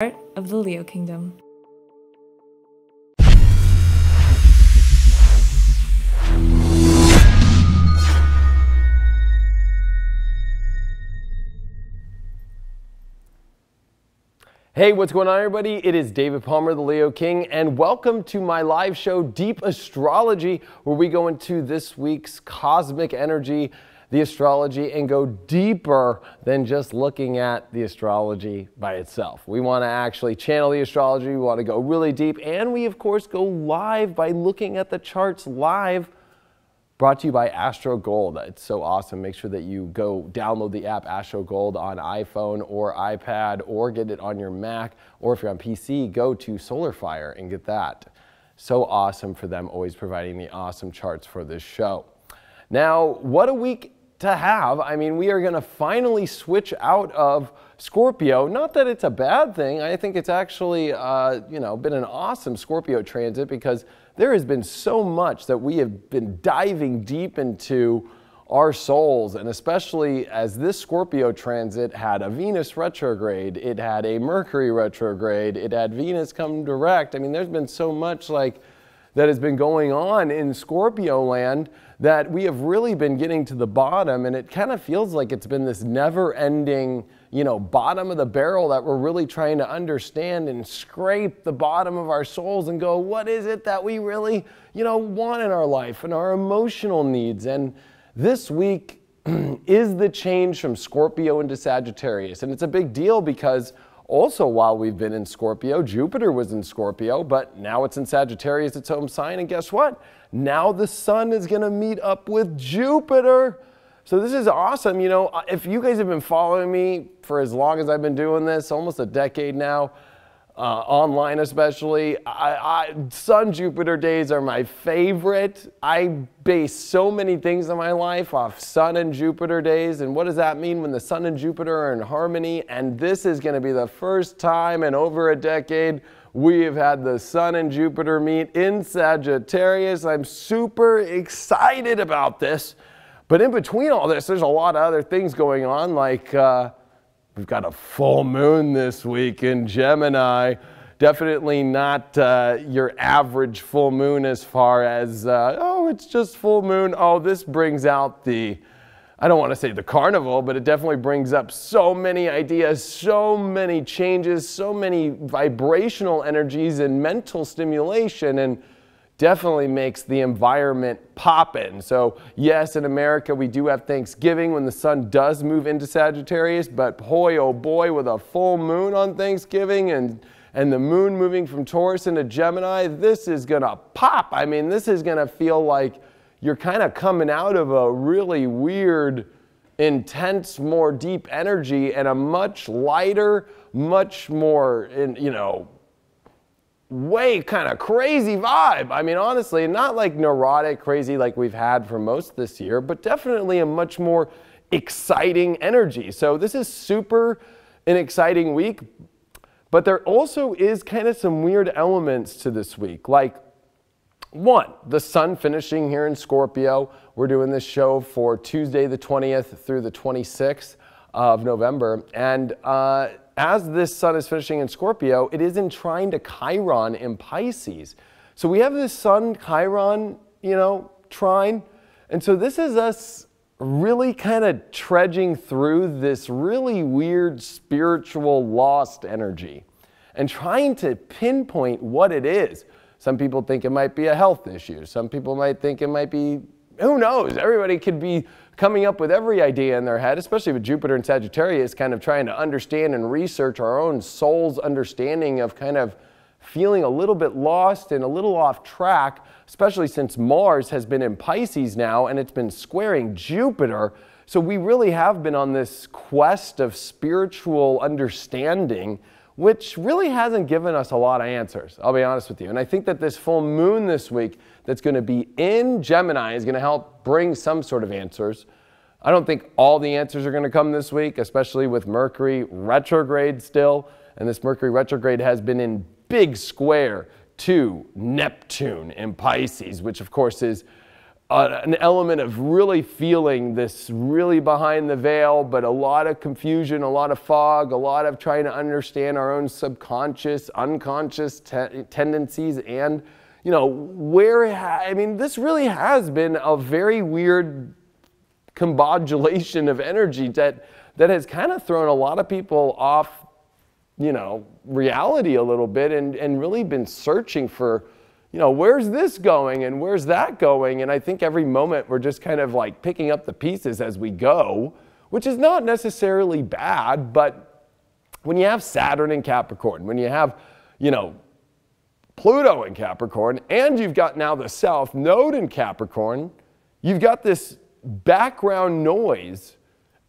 part of the Leo kingdom. Hey, what's going on, everybody? It is David Palmer, the Leo King, and welcome to my live show, Deep Astrology, where we go into this week's cosmic energy, the astrology, and go deeper than just looking at the astrology by itself. We want to actually channel the astrology, we want to go really deep, and we, of course, go live by looking at the charts live. Brought to you by Astro Gold. It's so awesome. Make sure that you go download the app Astro Gold on iPhone or iPad, or get it on your Mac, or if you're on PC, go to SolarFire and get that. So awesome for them, always providing the awesome charts for this show. Now, what a week to have. I mean, we are going to finally switch out of Scorpio. Not that it's a bad thing. I think it's actually, been an awesome Scorpio transit, because there has been so much that we have been diving deep into our souls, and especially as this Scorpio transit had a Venus retrograde, it had a Mercury retrograde, it had Venus come direct. I mean, there's been so much that has been going on in Scorpio land that we have really been getting to the bottom, and it kind of feels like it's been this never-ending, bottom of the barrel that we're really trying to understand and scrape the bottom of our souls and go, what is it that we really, want in our life and our emotional needs? And this week is the change from Scorpio into Sagittarius. And it's a big deal because also, while we've been in Scorpio, Jupiter was in Scorpio, but now it's in Sagittarius, its home sign, and guess what? Now the sun is going to meet up with Jupiter. So this is awesome. If you guys have been following me for as long as I've been doing this, almost a decade now, online especially, Sun-Jupiter days are my favorite. I base so many things in my life off Sun and Jupiter days. And what does that mean when the Sun and Jupiter are in harmony? And this is going to be the first time in over a decade we have had the Sun and Jupiter meet in Sagittarius. I'm super excited about this. But in between all this, there's a lot of other things going on, like we've got a full moon this week in Gemini. Definitely not your average full moon as far as, it's just full moon. Oh, this brings out I don't want to say the carnival, but it definitely brings up so many ideas, so many changes, so many vibrational energies and mental stimulation, and definitely makes the environment poppin'. So yes, in America, we do have Thanksgiving when the sun does move into Sagittarius, but boy, oh boy, with a full moon on Thanksgiving and the moon moving from Taurus into Gemini, this is gonna pop. I mean, this is gonna feel like you're kind of coming out of a really weird, intense, more deep energy and a much lighter, much more, way kind of crazy vibe. I mean, honestly, not like neurotic crazy like we've had for most this year, but definitely a much more exciting energy. So this is super an exciting week, but there also is kind of some weird elements to this week. Like, one, the sun finishing here in Scorpio. We're doing this show for Tuesday the 20th through the 26th of November. And as this sun is finishing in Scorpio, it is in trine to Chiron in Pisces. So we have this sun Chiron, trine. And so this is us really kind of trudging through this really weird spiritual lost energy and trying to pinpoint what it is. Some people think it might be a health issue. Some people might think it might be, who knows? Everybody could be coming up with every idea in their head, especially with Jupiter and Sagittarius, kind of trying to understand and research our own soul's understanding of kind of feeling a little bit lost and a little off track, especially since Mars has been in Pisces now and it's been squaring Jupiter. So we really have been on this quest of spiritual understanding, which really hasn't given us a lot of answers, I'll be honest with you. And I think that this full moon this week that's going to be in Gemini is going to help bring some sort of answers. I don't think all the answers are going to come this week, especially with Mercury retrograde still. And this Mercury retrograde has been in big square to Neptune in Pisces, which of course is an element of really feeling this really behind the veil, but a lot of confusion, a lot of fog, a lot of trying to understand our own subconscious, unconscious tendencies, and I mean, this really has been a very weird combobulation of energy that has kind of thrown a lot of people off, reality a little bit, and really been searching for, where's this going and where's that going? And I think every moment we're just kind of like picking up the pieces as we go, which is not necessarily bad, but when you have Saturn in Capricorn, when you have, Pluto in Capricorn, and you've got now the South Node in Capricorn, you've got this background noise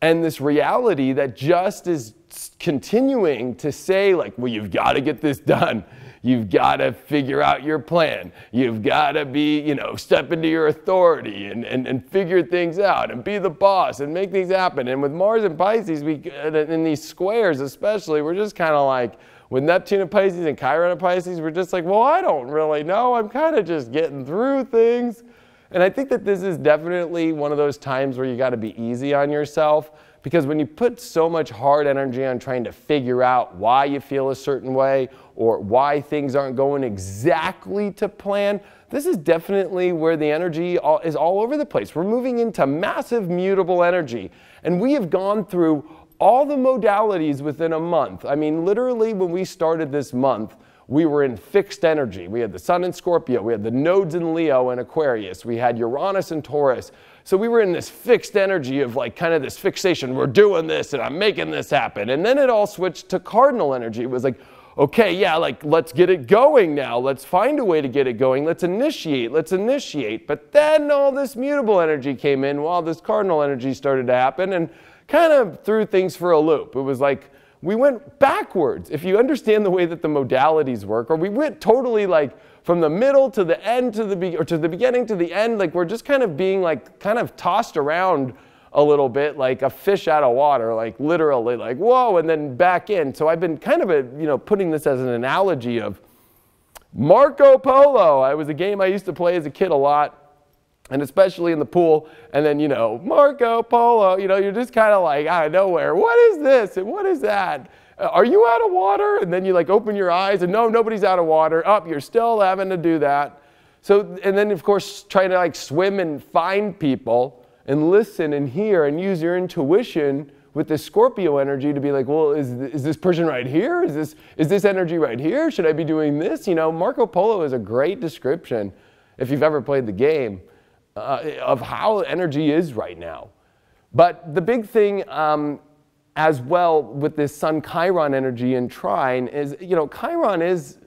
and this reality that just is continuing to say, like, well, you've got to get this done. You've got to figure out your plan. You've got to be, step into your authority and figure things out and be the boss and make things happen. And with Mars and Pisces, in these squares especially, we're just kind of like, with Neptune and Pisces and Chiron and Pisces, we're just like, well, I don't really know. I'm kind of just getting through things. And I think that this is definitely one of those times where you got to be easy on yourself, because when you put so much hard energy on trying to figure out why you feel a certain way or why things aren't going exactly to plan, this is definitely where the energy is all over the place. We're moving into massive mutable energy, and we have gone through all the modalities within a month. I mean, literally when we started this month, we were in fixed energy. We had the Sun in Scorpio, we had the nodes in Leo and Aquarius, we had Uranus and Taurus. So we were in this fixed energy of like kind of this fixation. We're doing this and I'm making this happen. And then it all switched to cardinal energy. It was like, okay, yeah, like let's get it going now. Let's find a way to get it going. Let's initiate. But then all this mutable energy came in while this cardinal energy started to happen and kind of threw things for a loop. It was like, we went backwards. If you understand the way that the modalities work, or we went totally like from the middle to the end to the beginning to the end, like we're just kind of being like kind of tossed around a little bit like a fish out of water, like literally like whoa, and then back in. So I've been kind of putting this as an analogy of Marco Polo. It was a game I used to play as a kid a lot, and especially in the pool, and then, Marco Polo, you're just kind of like out of nowhere, what is this and what is that? Are you out of water? And then you like open your eyes and no, nobody's out of water. You're still having to do that. So, and then of course, trying to like swim and find people and listen and hear and use your intuition with this Scorpio energy to be like, well, is this person right here? Is this energy right here? Should I be doing this? Marco Polo is a great description, if you've ever played the game, of how energy is right now. But the big thing as well with this Sun Chiron energy in trine is, Chiron is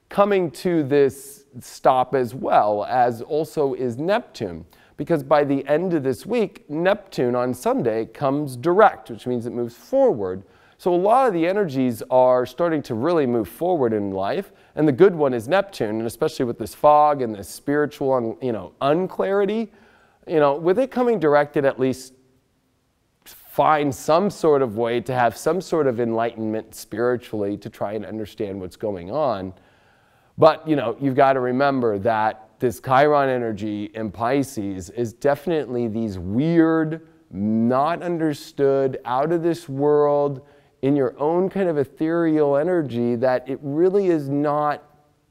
coming to this stop as well, as also is Neptune. Because by the end of this week, Neptune on Sunday comes direct, which means it moves forward. So a lot of the energies are starting to really move forward in life, and the good one is Neptune, and especially with this fog and this spiritual, unclarity, with it coming direct, it at least find some sort of way to have some sort of enlightenment spiritually to try and understand what's going on. But, you've got to remember that this Chiron energy in Pisces is definitely these weird, not understood, out of this world, in your own kind of ethereal energy that it really is not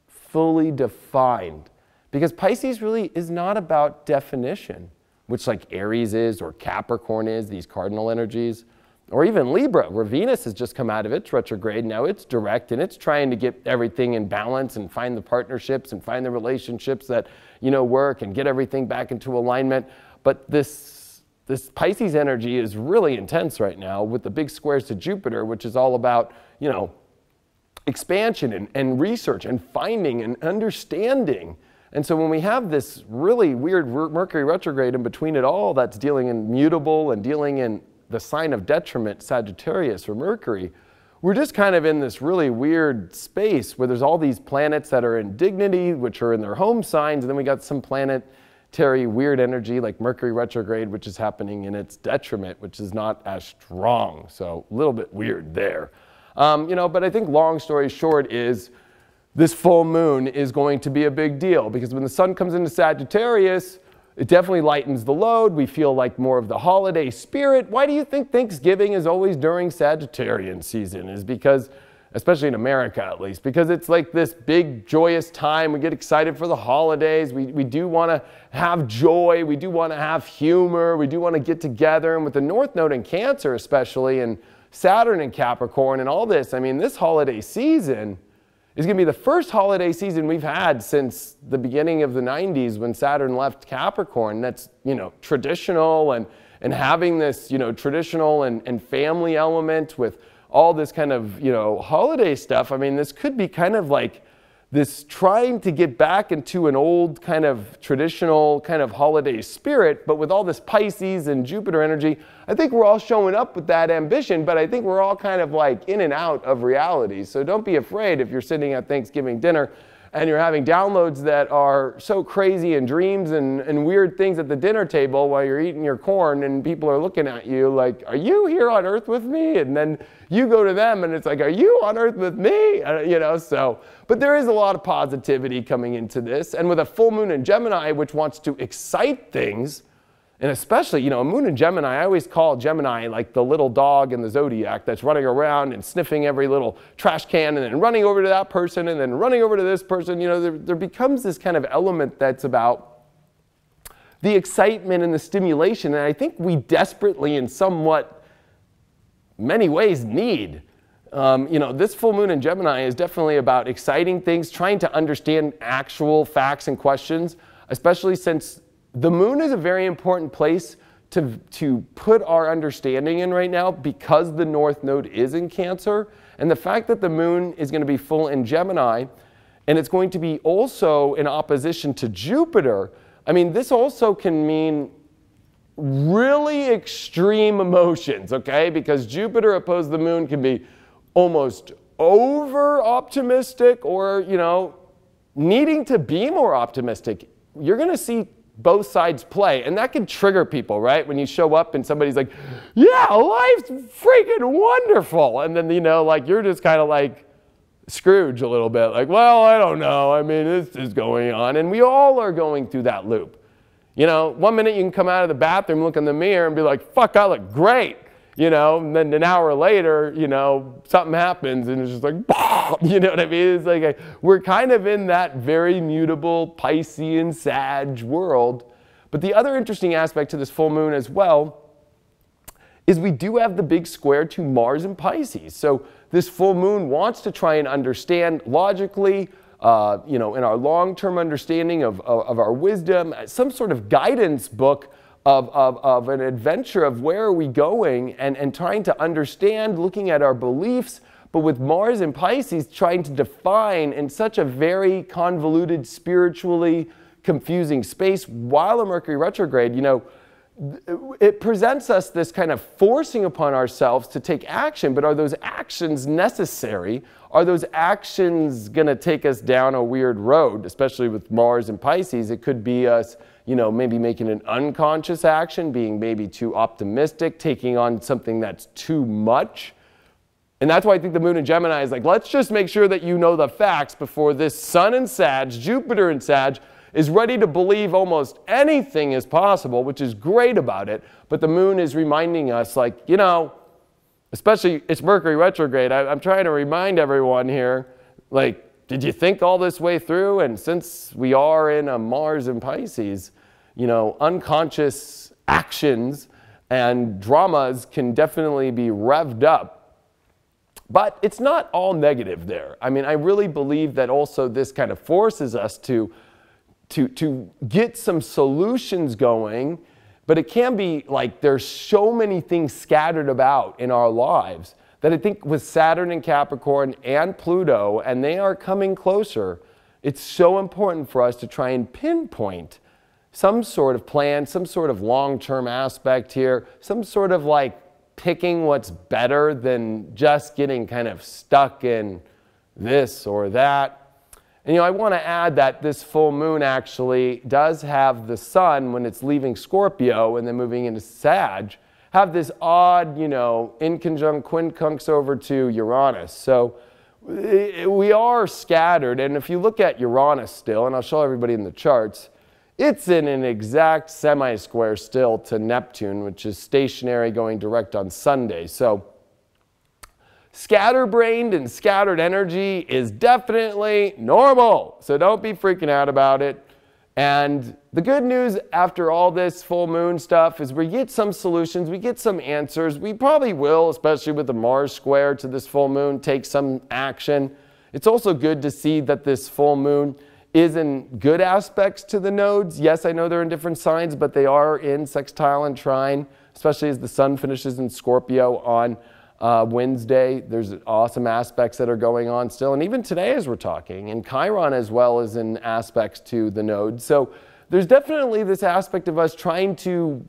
fully defined. Because Pisces really is not about definition, which like Aries is or Capricorn is, these cardinal energies, or even Libra, where Venus has just come out of its retrograde. Now it's direct and it's trying to get everything in balance and find the partnerships and find the relationships that, work and get everything back into alignment. But this Pisces energy is really intense right now with the big squares to Jupiter, which is all about, expansion and research and finding and understanding. And so when we have this really weird Mercury retrograde in between it all, that's dealing in mutable and dealing in the sign of detriment, Sagittarius or Mercury, we're just kind of in this really weird space where there's all these planets that are in dignity, which are in their home signs, and then we got some planetary weird energy like Mercury retrograde, which is happening in its detriment, which is not as strong. So a little bit weird there. But I think long story short is this full moon is going to be a big deal, because when the sun comes into Sagittarius, it definitely lightens the load. We feel like more of the holiday spirit. Why do you think Thanksgiving is always during Sagittarian season? Is because, especially in America at least, because it's like this big joyous time. We get excited for the holidays. We do want to have joy. We do want to have humor. We do want to get together. And with the North Node in Cancer especially, and Saturn in Capricorn and all this, I mean, this holiday season is going to be the first holiday season we've had since the beginning of the 90s when Saturn left Capricorn. That's, traditional and having this, traditional and family element with all this kind of, holiday stuff. I mean, this could be kind of like this trying to get back into an old kind of traditional kind of holiday spirit, but with all this Pisces and Jupiter energy, I think we're all showing up with that ambition, but I think we're all kind of like in and out of reality. So don't be afraid if you're sitting at Thanksgiving dinner and you're having downloads that are so crazy and dreams and weird things at the dinner table while you're eating your corn and people are looking at you like, are you here on earth with me? And then you go to them and it's like, are you on earth with me? But there is a lot of positivity coming into this. And with a full moon in Gemini, which wants to excite things, and especially, a moon in Gemini, I always call Gemini like the little dog in the zodiac that's running around and sniffing every little trash can and then running over to that person and then running over to this person. There becomes this kind of element that's about the excitement and the stimulation. And I think we desperately, in somewhat many ways, need. This full moon in Gemini is definitely about exciting things, trying to understand actual facts and questions, especially since the moon is a very important place to put our understanding in right now because the North Node is in Cancer. And the fact that the moon is going to be full in Gemini and it's going to be also in opposition to Jupiter, I mean, this also can mean really extreme emotions, okay? Because Jupiter opposed the moon can be almost over optimistic or, needing to be more optimistic. You're going to see both sides play, and that can trigger people, right? When you show up and somebody's like, yeah, life's freaking wonderful. And then, you're just kind of like Scrooge a little bit, like, well, I don't know. I mean, this is going on. And we all are going through that loop. 1 minute you can come out of the bathroom, look in the mirror and be like, fuck, I look great. And then an hour later, something happens and it's just like, bah! You know what I mean? It's like we're kind of in that very mutable Piscean Sag world. But the other interesting aspect to this full moon as well is we do have the big square to Mars in Pisces. So this full moon wants to try and understand logically, in our long-term understanding of our wisdom, some sort of guidance book of an adventure of where are we going and trying to understand, looking at our beliefs, but with Mars in Pisces trying to define in such a very convoluted, spiritually confusing space while a Mercury retrograde, it presents us this kind of forcing upon ourselves to take action, but are those actions necessary? Are those actions going to take us down a weird road, especially with Mars and Pisces? It could be us, maybe making an unconscious action, being maybe too optimistic, taking on something that's too much. And that's why I think the moon in Gemini is like, let's just make sure that you know the facts before this Sun in Sag, Jupiter in Sag, is ready to believe almost anything is possible, which is great about it. But the moon is reminding us, like, especially it's Mercury retrograde. I'm trying to remind everyone here, like, did you think all this way through? And since we are in a Mars in Pisces, unconscious actions and dramas can definitely be revved up. But it's not all negative there. I mean, I really believe that also this kind of forces us to get some solutions going, but it can be like there's so many things scattered about in our lives that I think with Saturn in Capricorn and Pluto, and they are coming closer, it's so important for us to try and pinpoint some sort of plan, some sort of long-term aspect here, some sort of like picking what's better than just getting kind of stuck in this or that. And I want to add that this full moon actually does have the sun, when it's leaving Scorpio and then moving into Sag, have this odd, in conjunct quincunx over to Uranus. So we are scattered. And if you look at Uranus still, and I'll show everybody in the charts, It's in an exact semi-square still to Neptune, which is stationary going direct on Sunday. So scatterbrained and scattered energy is definitely normal. So don't be freaking out about it. And the good news after all this full moon stuff is we get some solutions, we get some answers. We probably will, especially with the Mars square to this full moon, take some action. It's also good to see that this full moon is in good aspects to the nodes. Yes, I know they're in different signs, but they are in sextile and trine, especially as the sun finishes in Scorpio on Wednesday. There's awesome aspects that are going on still. And even today as we're talking, and Chiron as well is in aspects to the nodes. So there's definitely this aspect of us trying to,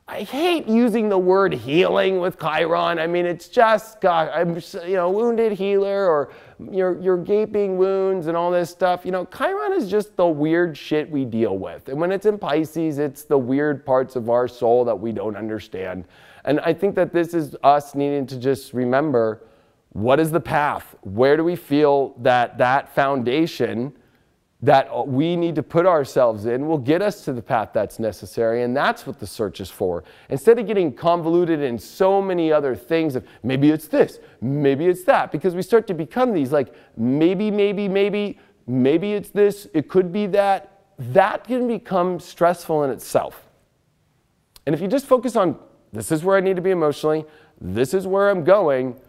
I hate using the word healing with Chiron. I mean, it's just, God, I'm, wounded healer or your gaping wounds and all this stuff. Chiron is just the weird shit we deal with. And when it's in Pisces, it's the weird parts of our soul that we don't understand. And I think that this is us needing to just remember, what is the path? Where do we feel that that foundation that we need to put ourselves in will get us to the path that's necessary? And that's what the search is for. Instead of getting convoluted in so many other things of maybe it's this, maybe it's that, because we start to become these like maybe it's this, it could be that. That can become stressful in itself. And if you just focus on this is where I need to be emotionally, this is where I'm going,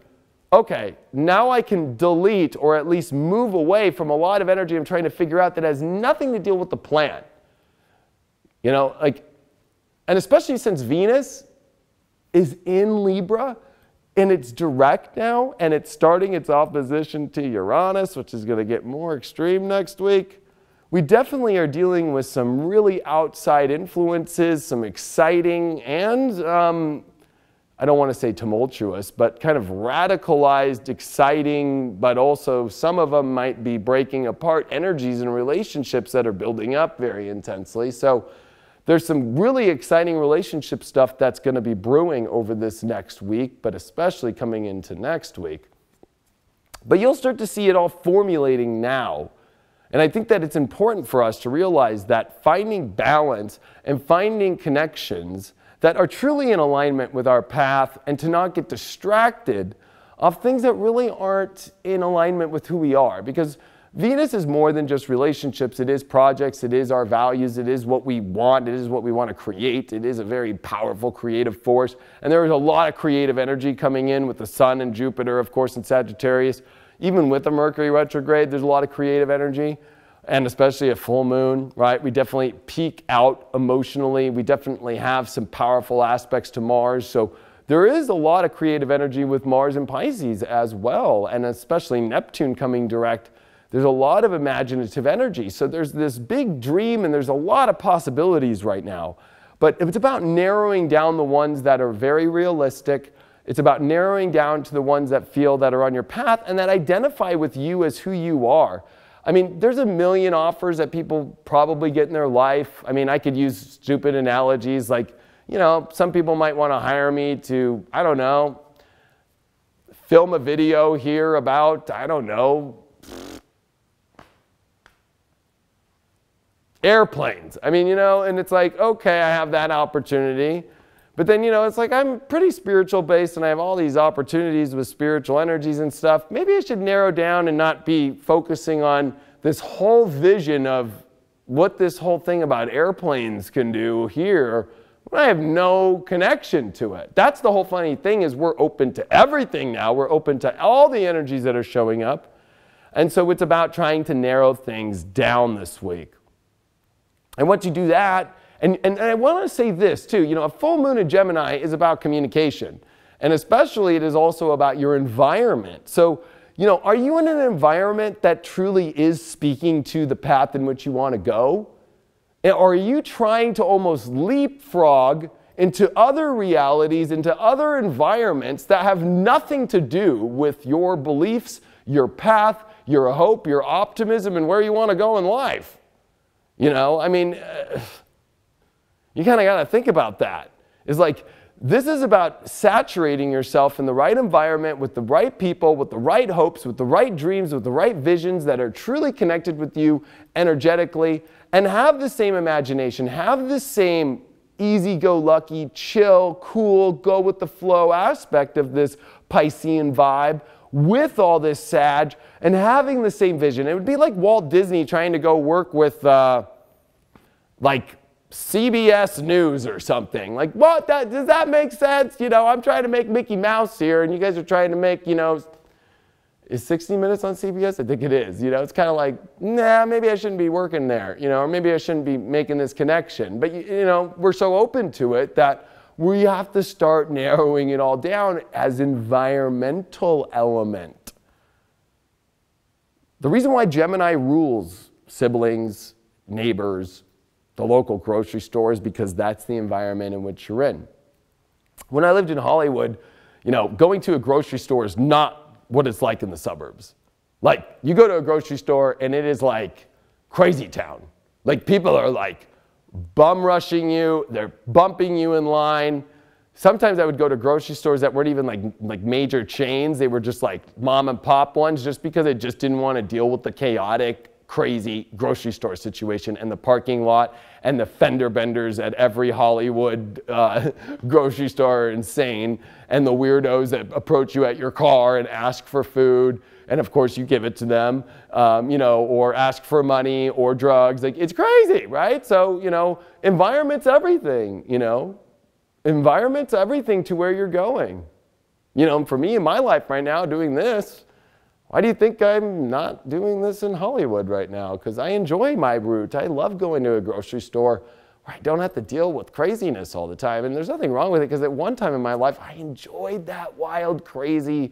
okay, now I can delete or at least move away from a lot of energy I'm trying to figure out that has nothing to deal with the plan. And especially since Venus is in Libra and it's direct now and it's starting its opposition to Uranus, which is going to get more extreme next week. We definitely are dealing with some really outside influences, some exciting and, I don't want to say tumultuous, but kind of radicalized, exciting, but also some of them might be breaking apart energies and relationships that are building up very intensely. So there's some really exciting relationship stuff that's going to be brewing over this next week, but especially coming into next week. But you'll start to see it all formulating now. And I think that it's important for us to realize that finding balance and finding connections that are truly in alignment with our path and to not get distracted of things that really aren't in alignment with who we are. Because Venus is more than just relationships. It is projects. It is our values. It is what we want. It is what we want to create. It is a very powerful creative force. And there is a lot of creative energy coming in with the Sun and Jupiter, of course, in Sagittarius. Even with the Mercury retrograde, there's a lot of creative energy, and especially a full moon, right? We definitely peak out emotionally. We definitely have some powerful aspects to Mars. So there is a lot of creative energy with Mars and Pisces as well, and especially Neptune coming direct. There's a lot of imaginative energy. So there's this big dream, and there's a lot of possibilities right now. But it's about narrowing down the ones that are very realistic. It's about narrowing down to the ones that feel that are on your path and that identify with you as who you are. I mean, there's a million offers that people probably get in their life. I mean, I could use stupid analogies like, some people might want to hire me to, I don't know, film a video here about, I don't know, airplanes. I mean, and it's like, okay, I have that opportunity. But then, it's like I'm pretty spiritual based and I have all these opportunities with spiritual energies and stuff. Maybe I should narrow down and not be focusing on this whole vision of what this whole thing about airplanes can do here when I have no connection to it. That's the whole funny thing is we're open to everything now. We're open to all the energies that are showing up. And so it's about trying to narrow things down this week. And once you do that, and I want to say this too, a full moon in Gemini is about communication. And especially it is also about your environment. So, are you in an environment that truly is speaking to the path in which you want to go? Or are you trying to almost leapfrog into other realities, into other environments that have nothing to do with your beliefs, your path, your hope, your optimism, and where you want to go in life? You kind of got to think about that. It's like this is about saturating yourself in the right environment with the right people, with the right hopes, with the right dreams, with the right visions that are truly connected with you energetically, and have the same imagination, have the same easy-go-lucky, chill, cool, go-with-the-flow aspect of this Piscean vibe with all this Sag and having the same vision. It would be like Walt Disney trying to go work with like CBS News or something. Like, what? Does that make sense? You know, I'm trying to make Mickey Mouse here, and you guys are trying to make, you know, is 60 Minutes on CBS? I think it is. You know, it's kind of like, nah, maybe I shouldn't be working there, you know, or maybe I shouldn't be making this connection. But, you know, we're so open to it that we have to start narrowing it all down as environmental element. The reason why Gemini rules siblings, neighbors, the local grocery store is because that's the environment in which you're in. When I lived in Hollywood, you know, going to a grocery store is not what it's like in the suburbs. Like, you go to a grocery store and it is like crazy town. Like, people are like bum rushing you, they're bumping you in line. Sometimes I would go to grocery stores that weren't even like major chains. They were just like mom and pop ones, just because I just didn't want to deal with the chaotic, crazy grocery store situation and the parking lot and the fender benders at every Hollywood grocery store are insane, and the weirdos that approach you at your car and ask for food, and of course you give it to them, you know, or ask for money or drugs. Like, it's crazy, right? So, you know, environment's everything, you know. Environment's everything to where you're going. You know, for me in my life right now doing this, why do you think I'm not doing this in Hollywood right now? Because I enjoy my route. I love going to a grocery store where I don't have to deal with craziness all the time. And there's nothing wrong with it, because at one time in my life, I enjoyed that wild, crazy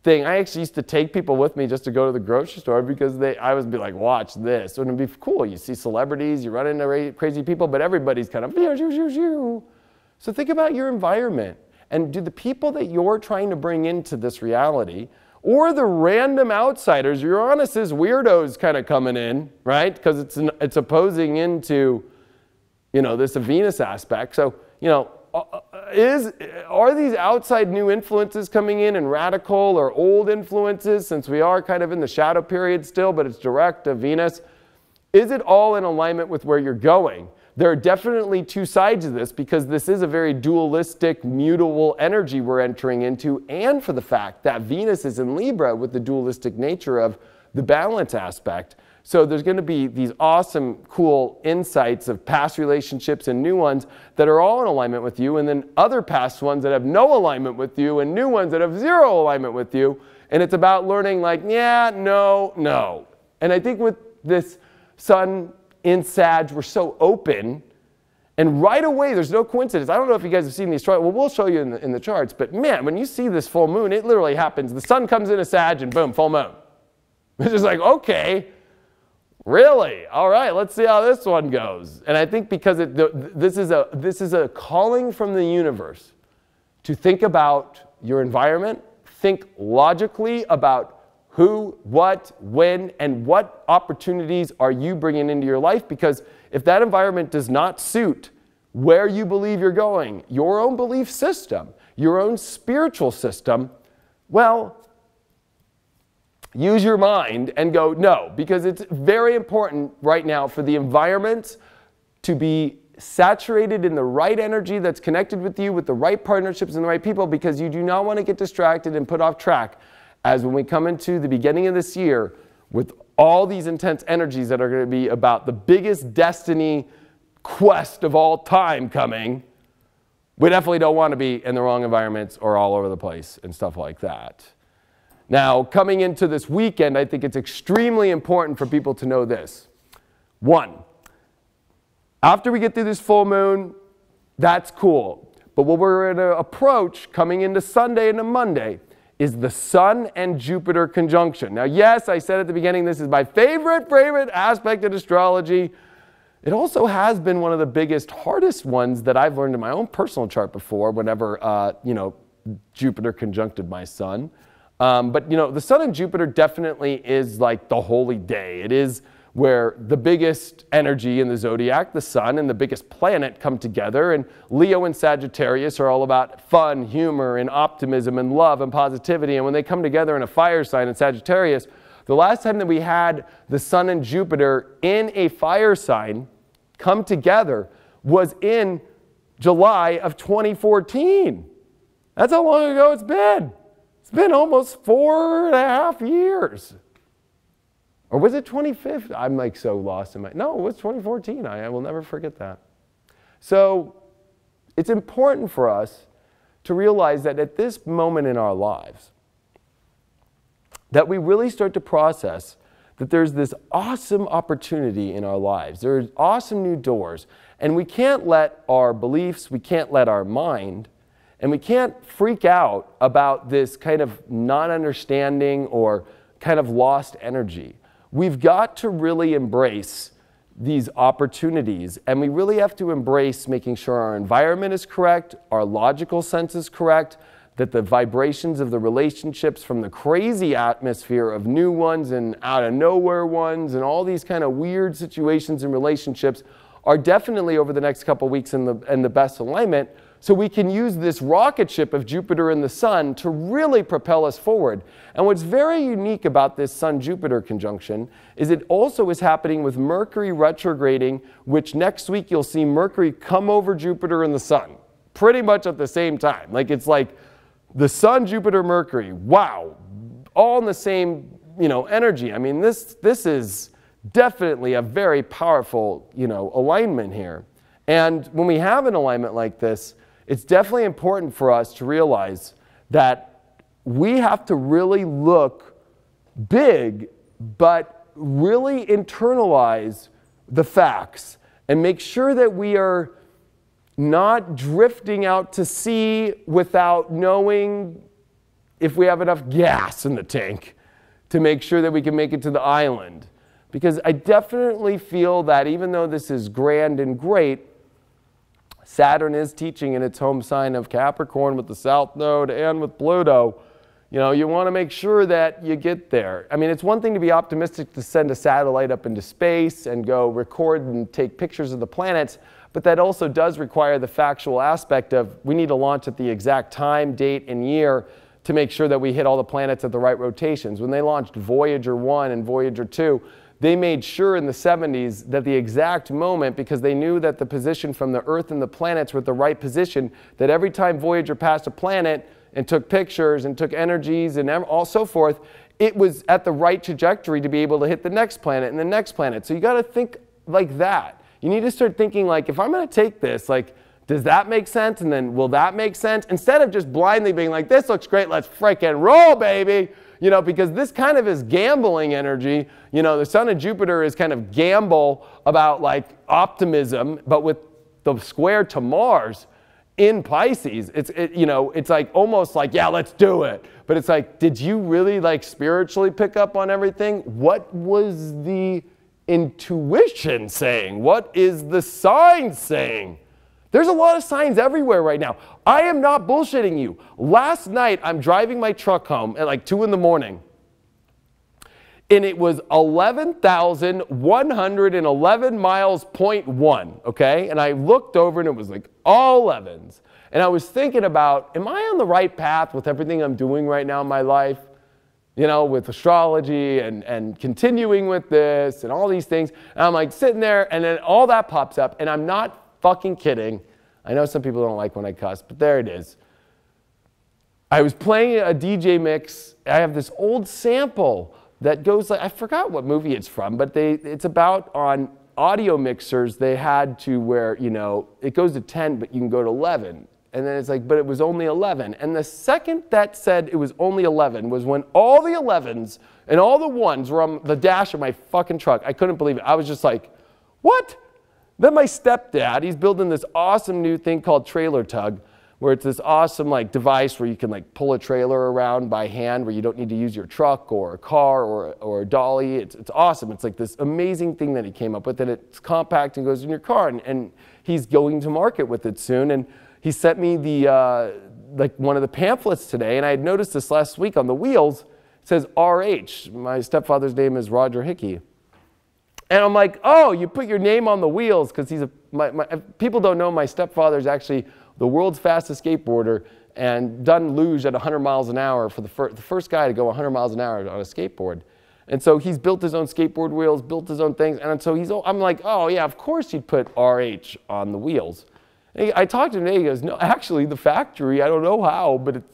thing. I actually used to take people with me just to go to the grocery store, because I would be like, watch this. And it'd be cool. You see celebrities, you run into crazy people, but everybody's kind of, so think about your environment. And do the people that you're trying to bring into this reality, or the random outsiders, Uranus's weirdos kind of coming in, right? Because it's opposing into, you know, this Venus aspect. So, you know, are these outside new influences coming in and radical or old influences, since we are kind of in the shadow period still, but it's direct to Venus? Is it all in alignment with where you're going? There are definitely two sides of this, because this is a very dualistic, mutable energy we're entering into, and for the fact that Venus is in Libra with the dualistic nature of the balance aspect. So there's going to be these awesome, cool insights of past relationships and new ones that are all in alignment with you, and then other past ones that have no alignment with you, and new ones that have zero alignment with you. And it's about learning like, yeah, no, no. And I think with this Sun in Sag, we're so open, and right away, there's no coincidence. I don't know if you guys have seen these charts. Well, we'll show you in the charts, but man, when you see this full moon, it literally happens. The sun comes into Sag and boom, full moon. It's just like, okay, really? All right, let's see how this one goes. And I think because this is a calling from the universe to think about your environment, think logically about who, what, when, and what opportunities are you bringing into your life? Because if that environment does not suit where you believe you're going, your own belief system, your own spiritual system, well, use your mind and go, no, because it's very important right now for the environment to be saturated in the right energy that's connected with you, with the right partnerships and the right people, because you do not want to get distracted and put off track. As when we come into the beginning of this year with all these intense energies that are going to be about the biggest destiny quest of all time coming, we definitely don't want to be in the wrong environments or all over the place and stuff like that. Now, coming into this weekend, I think it's extremely important for people to know this. One, after we get through this full moon, that's cool. But what we're going to approach coming into Sunday and Monday is the Sun and Jupiter conjunction. Now, yes, I said at the beginning, this is my favorite aspect of astrology. It also has been one of the biggest, hardest ones that I've learned in my own personal chart before, whenever, you know, Jupiter conjuncted my Sun. But, you know, the Sun and Jupiter definitely is like the holy day. It is where the biggest energy in the zodiac, the sun, and the biggest planet come together. And Leo and Sagittarius are all about fun, humor, and optimism, and love, and positivity. And when they come together in a fire sign in Sagittarius, the last time that we had the sun and Jupiter in a fire sign come together was in July of 2014. That's how long ago it's been. It's been almost 4.5 years. Or was it 2015? I'm like so lost in my... No, it was 2014. I will never forget that. So it's important for us to realize that at this moment in our lives, that we really start to process that there's this awesome opportunity in our lives. There's awesome new doors. And we can't let our beliefs, we can't let our mind, and we can't freak out about this kind of non-understanding or kind of lost energy. We've got to really embrace these opportunities, and we really have to embrace making sure our environment is correct, our logical sense is correct, that the vibrations of the relationships from the crazy atmosphere of new ones and out of nowhere ones and all these kind of weird situations and relationships are definitely over the next couple weeks in the best alignment, so we can use this rocket ship of Jupiter and the Sun to really propel us forward. And what's very unique about this Sun-Jupiter conjunction is it also is happening with Mercury retrograding, which next week you'll see Mercury come over Jupiter and the Sun, pretty much at the same time. Like it's like the Sun, Jupiter, Mercury, wow, all in the same, energy. I mean, this is definitely a very powerful, alignment here. And when we have an alignment like this, it's definitely important for us to realize that we have to really look big, but really internalize the facts and make sure that we are not drifting out to sea without knowing if we have enough gas in the tank to make sure that we can make it to the island. Because I definitely feel that even though this is grand and great, Saturn is teaching in its home sign of Capricorn with the South Node and with Pluto. You want to make sure that you get there. I mean, it's one thing to be optimistic to send a satellite up into space and go record and take pictures of the planets, but that also does require the factual aspect of we need to launch at the exact time, date, and year to make sure that we hit all the planets at the right rotations. When they launched Voyager 1 and Voyager 2, they made sure in the 70s that the exact moment, because they knew that the position from the Earth and the planets were at the right position, that every time Voyager passed a planet and took pictures and took energies and all so forth, it was at the right trajectory to be able to hit the next planet and the next planet. So you got to think like that. You need to start thinking like, if I'm going to take this, like, does that make sense? And then will that make sense? Instead of just blindly being like, this looks great, let's freaking roll, baby. Because this kind of is gambling energy. The Sun and Jupiter is kind of gamble about like optimism, but with the square to Mars in Pisces, it's like almost like, yeah, let's do it. But it's like, did you really like spiritually pick up on everything? What was the intuition saying? What is the sign saying? There's a lot of signs everywhere right now. I am not bullshitting you. Last night, I'm driving my truck home at like 2 in the morning, and it was 11,111 miles, 0.1, okay? And I looked over, and it was like all 11s. And I was thinking about, am I on the right path with everything I'm doing right now in my life? With astrology and continuing with this and all these things. And I'm like sitting there, and then all that pops up, and I'm not fucking kidding. I know some people don't like when I cuss, but there it is. I was playing a DJ mix. I have this old sample that goes like, I forgot what movie it's from, but it's about on audio mixers, they had to where, it goes to 10, but you can go to 11. And then it's like, but it was only 11. And the second that said it was only 11 was when all the 11s and all the ones were on the dash of my fucking truck. I couldn't believe it. I was just like, what? Then my stepdad, he's building this awesome new thing called Trailer Tug, where it's this awesome like device where you can like pull a trailer around by hand, where you don't need to use your truck or a car or a dolly. It's awesome. It's like this amazing thing that he came up with, and it's compact and goes in your car. And he's going to market with it soon. And he sent me the like one of the pamphlets today, and I had noticed this last week on the wheels. It says RH. My stepfather's name is Roger Hickey. And I'm like, oh, you put your name on the wheels, because people don't know my stepfather is actually the world's fastest skateboarder and done luge at 100 miles an hour for the first guy to go 100 miles an hour on a skateboard. And so he's built his own skateboard wheels, built his own things. And so I'm like, oh yeah, of course you'd put RH on the wheels. And I talked to him today, he goes, no, actually the factory, I don't know how, but it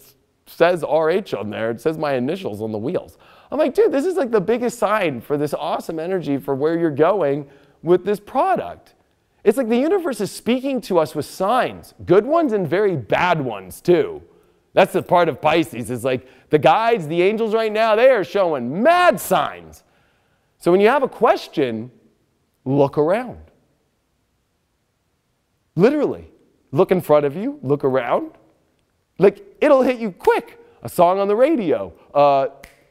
says RH on there. It says my initials on the wheels. I'm like, dude, this is like the biggest sign for this awesome energy for where you're going with this product. It's like the universe is speaking to us with signs, good ones and very bad ones too. That's the part of Pisces, is like the guides, the angels right now, they are showing mad signs. So when you have a question, look around. Literally, look in front of you, look around. Like, it'll hit you quick. A song on the radio,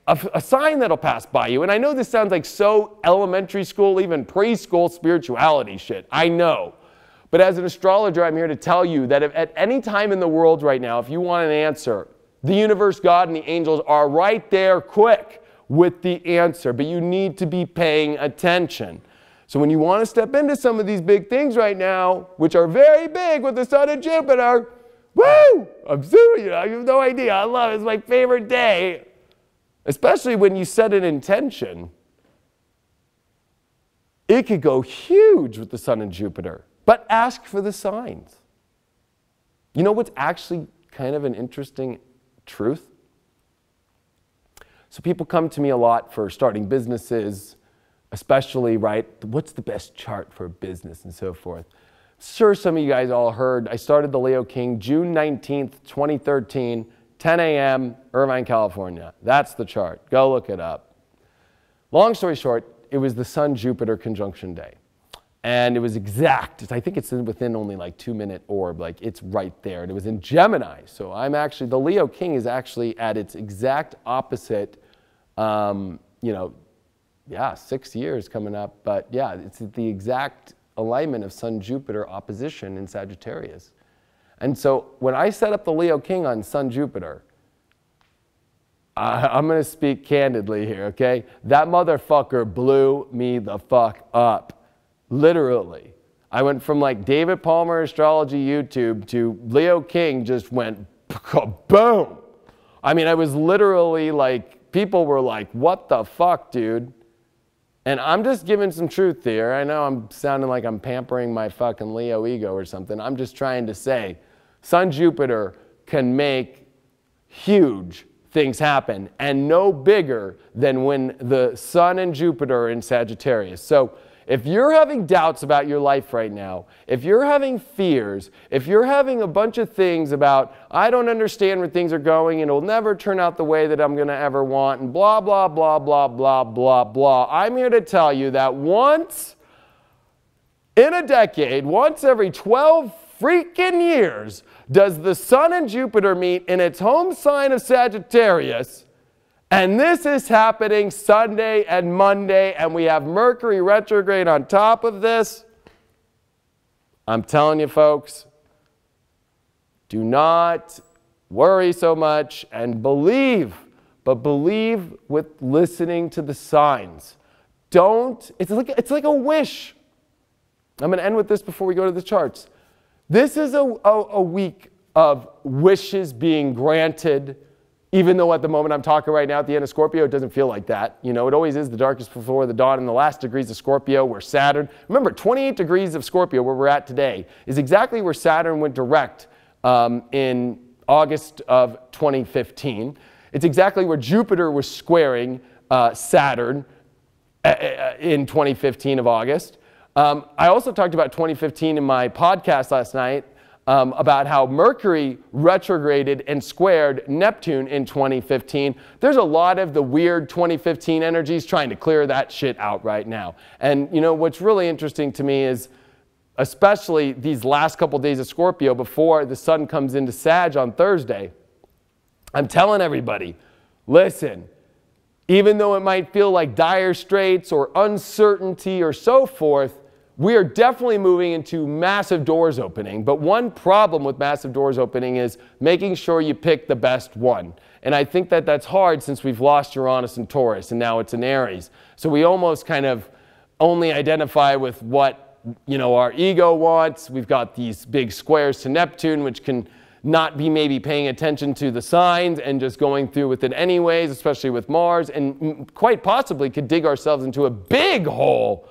a sign that'll pass by you. And I know this sounds like so elementary school, even preschool spirituality shit. I know. But as an astrologer, I'm here to tell you that if at any time in the world right now, if you want an answer, the universe, God, and the angels are right there quick with the answer. But you need to be paying attention. So when you want to step into some of these big things right now, which are very big with the sun and Jupiter, woo! I'm suing you. I have no idea. I love it. It's my favorite day. Especially when you set an intention. It could go huge with the sun and Jupiter. But ask for the signs. You know what's actually kind of an interesting truth? So people come to me a lot for starting businesses, especially, right? What's the best chart for a business and so forth? Sure, some of you guys all heard, I started the Leo King June 19th, 2013, 10 a.m., Irvine, California. That's the chart. Go look it up. Long story short, it was the Sun-Jupiter conjunction day. And it was exact. I think it's within only like 2-minute orb. Like, it's right there. And it was in Gemini. So I'm actually, the Leo King is actually at its exact opposite, 6 years coming up. But yeah, it's the exact alignment of Sun-Jupiter opposition in Sagittarius. And so when I set up the Leo King on Sun-Jupiter, I'm going to speak candidly here, okay? That motherfucker blew me the fuck up. Literally. I went from like David Palmer Astrology YouTube to Leo King just went boom. I mean, I was literally like, people were like, what the fuck, dude? And I'm just giving some truth here. I know I'm sounding like I'm pampering my fucking Leo ego or something. I'm just trying to say, Sun-Jupiter can make huge things happen, and no bigger than when the Sun and Jupiter are in Sagittarius. So if you're having doubts about your life right now, if you're having fears, if you're having a bunch of things about, I don't understand where things are going and it'll never turn out the way that I'm going to ever want, and blah, blah, blah, blah, blah, blah, blah, I'm here to tell you that once in a decade, once every 12 freaking years, does the Sun and Jupiter meet in its home sign of Sagittarius. And this is happening Sunday and Monday, and we have Mercury retrograde on top of this. I'm telling you, folks, do not worry so much and believe, but believe with listening to the signs. It's like a wish. I'm going to end with this before we go to the charts. This is a week of wishes being granted. Even though at the moment I'm talking right now at the end of Scorpio, it doesn't feel like that. You know, it always is the darkest before the dawn, and the last degrees of Scorpio where Saturn, remember 28 degrees of Scorpio where we're at today is exactly where Saturn went direct in August of 2015. It's exactly where Jupiter was squaring Saturn in 2015 of August. I also talked about 2015 in my podcast last night. About how Mercury retrograded and squared Neptune in 2015. There's a lot of the weird 2015 energies trying to clear that shit out right now. And you know, what's really interesting to me is, especially these last couple days of Scorpio before the sun comes into Sag on Thursday, I'm telling everybody, listen, even though it might feel like dire straits or uncertainty or so forth, we are definitely moving into massive doors opening. But one problem with massive doors opening is making sure you pick the best one. And I think that that's hard since we've lost Uranus and Taurus, and now it's in Aries. So we almost kind of only identify with what, our ego wants. We've got these big squares to Neptune, which can not be maybe paying attention to the signs and just going through with it anyways, especially with Mars, and quite possibly could dig ourselves into a big hole.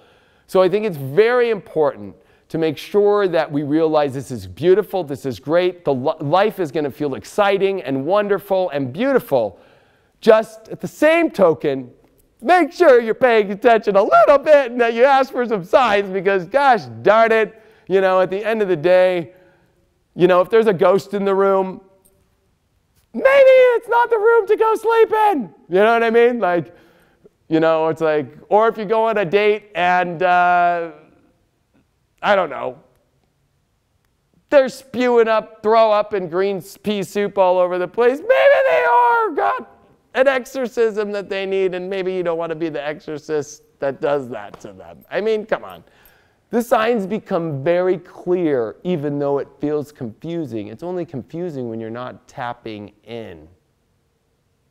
So I think it's very important to make sure that we realize this is beautiful, this is great, life is going to feel exciting and wonderful and beautiful. Just at the same token, make sure you're paying attention a little bit and that you ask for some signs, because gosh darn it, at the end of the day, if there's a ghost in the room, maybe it's not the room to go sleep in. You know what I mean? Like, it's like, or if you go on a date and, I don't know, they're spewing up, throw up and green pea soup all over the place. Maybe they got an exorcism that they need, and maybe you don't want to be the exorcist that does that to them. I mean, come on. The signs become very clear, even though it feels confusing. It's only confusing when you're not tapping in.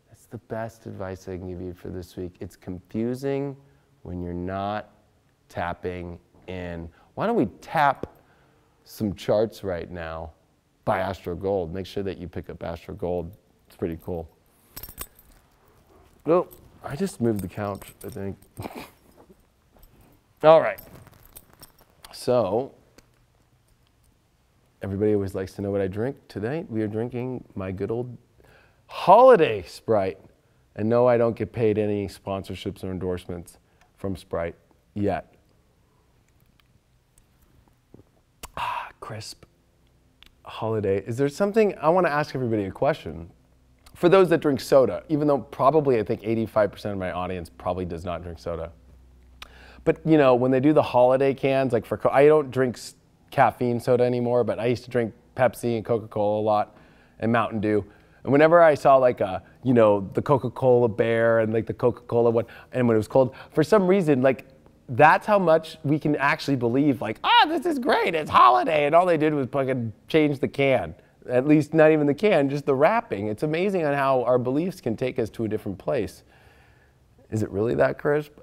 That's the best advice I can give you for this week. It's confusing when you're not tapping in. Why don't we tap some charts right now by Astro Gold? Make sure that you pick up Astro Gold. It's pretty cool. Oh, I just moved the couch, I think. All right. So, everybody always likes to know what I drink. Today, we are drinking my good old holiday Sprite. And no, I don't get paid any sponsorships or endorsements from Sprite yet. Crisp holiday. Is there something, I want to ask everybody a question. For those that drink soda, even though probably I think 85% of my audience probably does not drink soda. But when they do the holiday cans, like I don't drink caffeine soda anymore, but I used to drink Pepsi and Coca-Cola a lot and Mountain Dew. And whenever I saw like the Coca-Cola bear and like the Coca-Cola one, and when it was cold, for some reason, like that's how much we can actually believe, like, this is great, it's holiday. And all they did was fucking change the can. At least not even the can, just the wrapping. It's amazing on how our beliefs can take us to a different place. Is it really that crisp?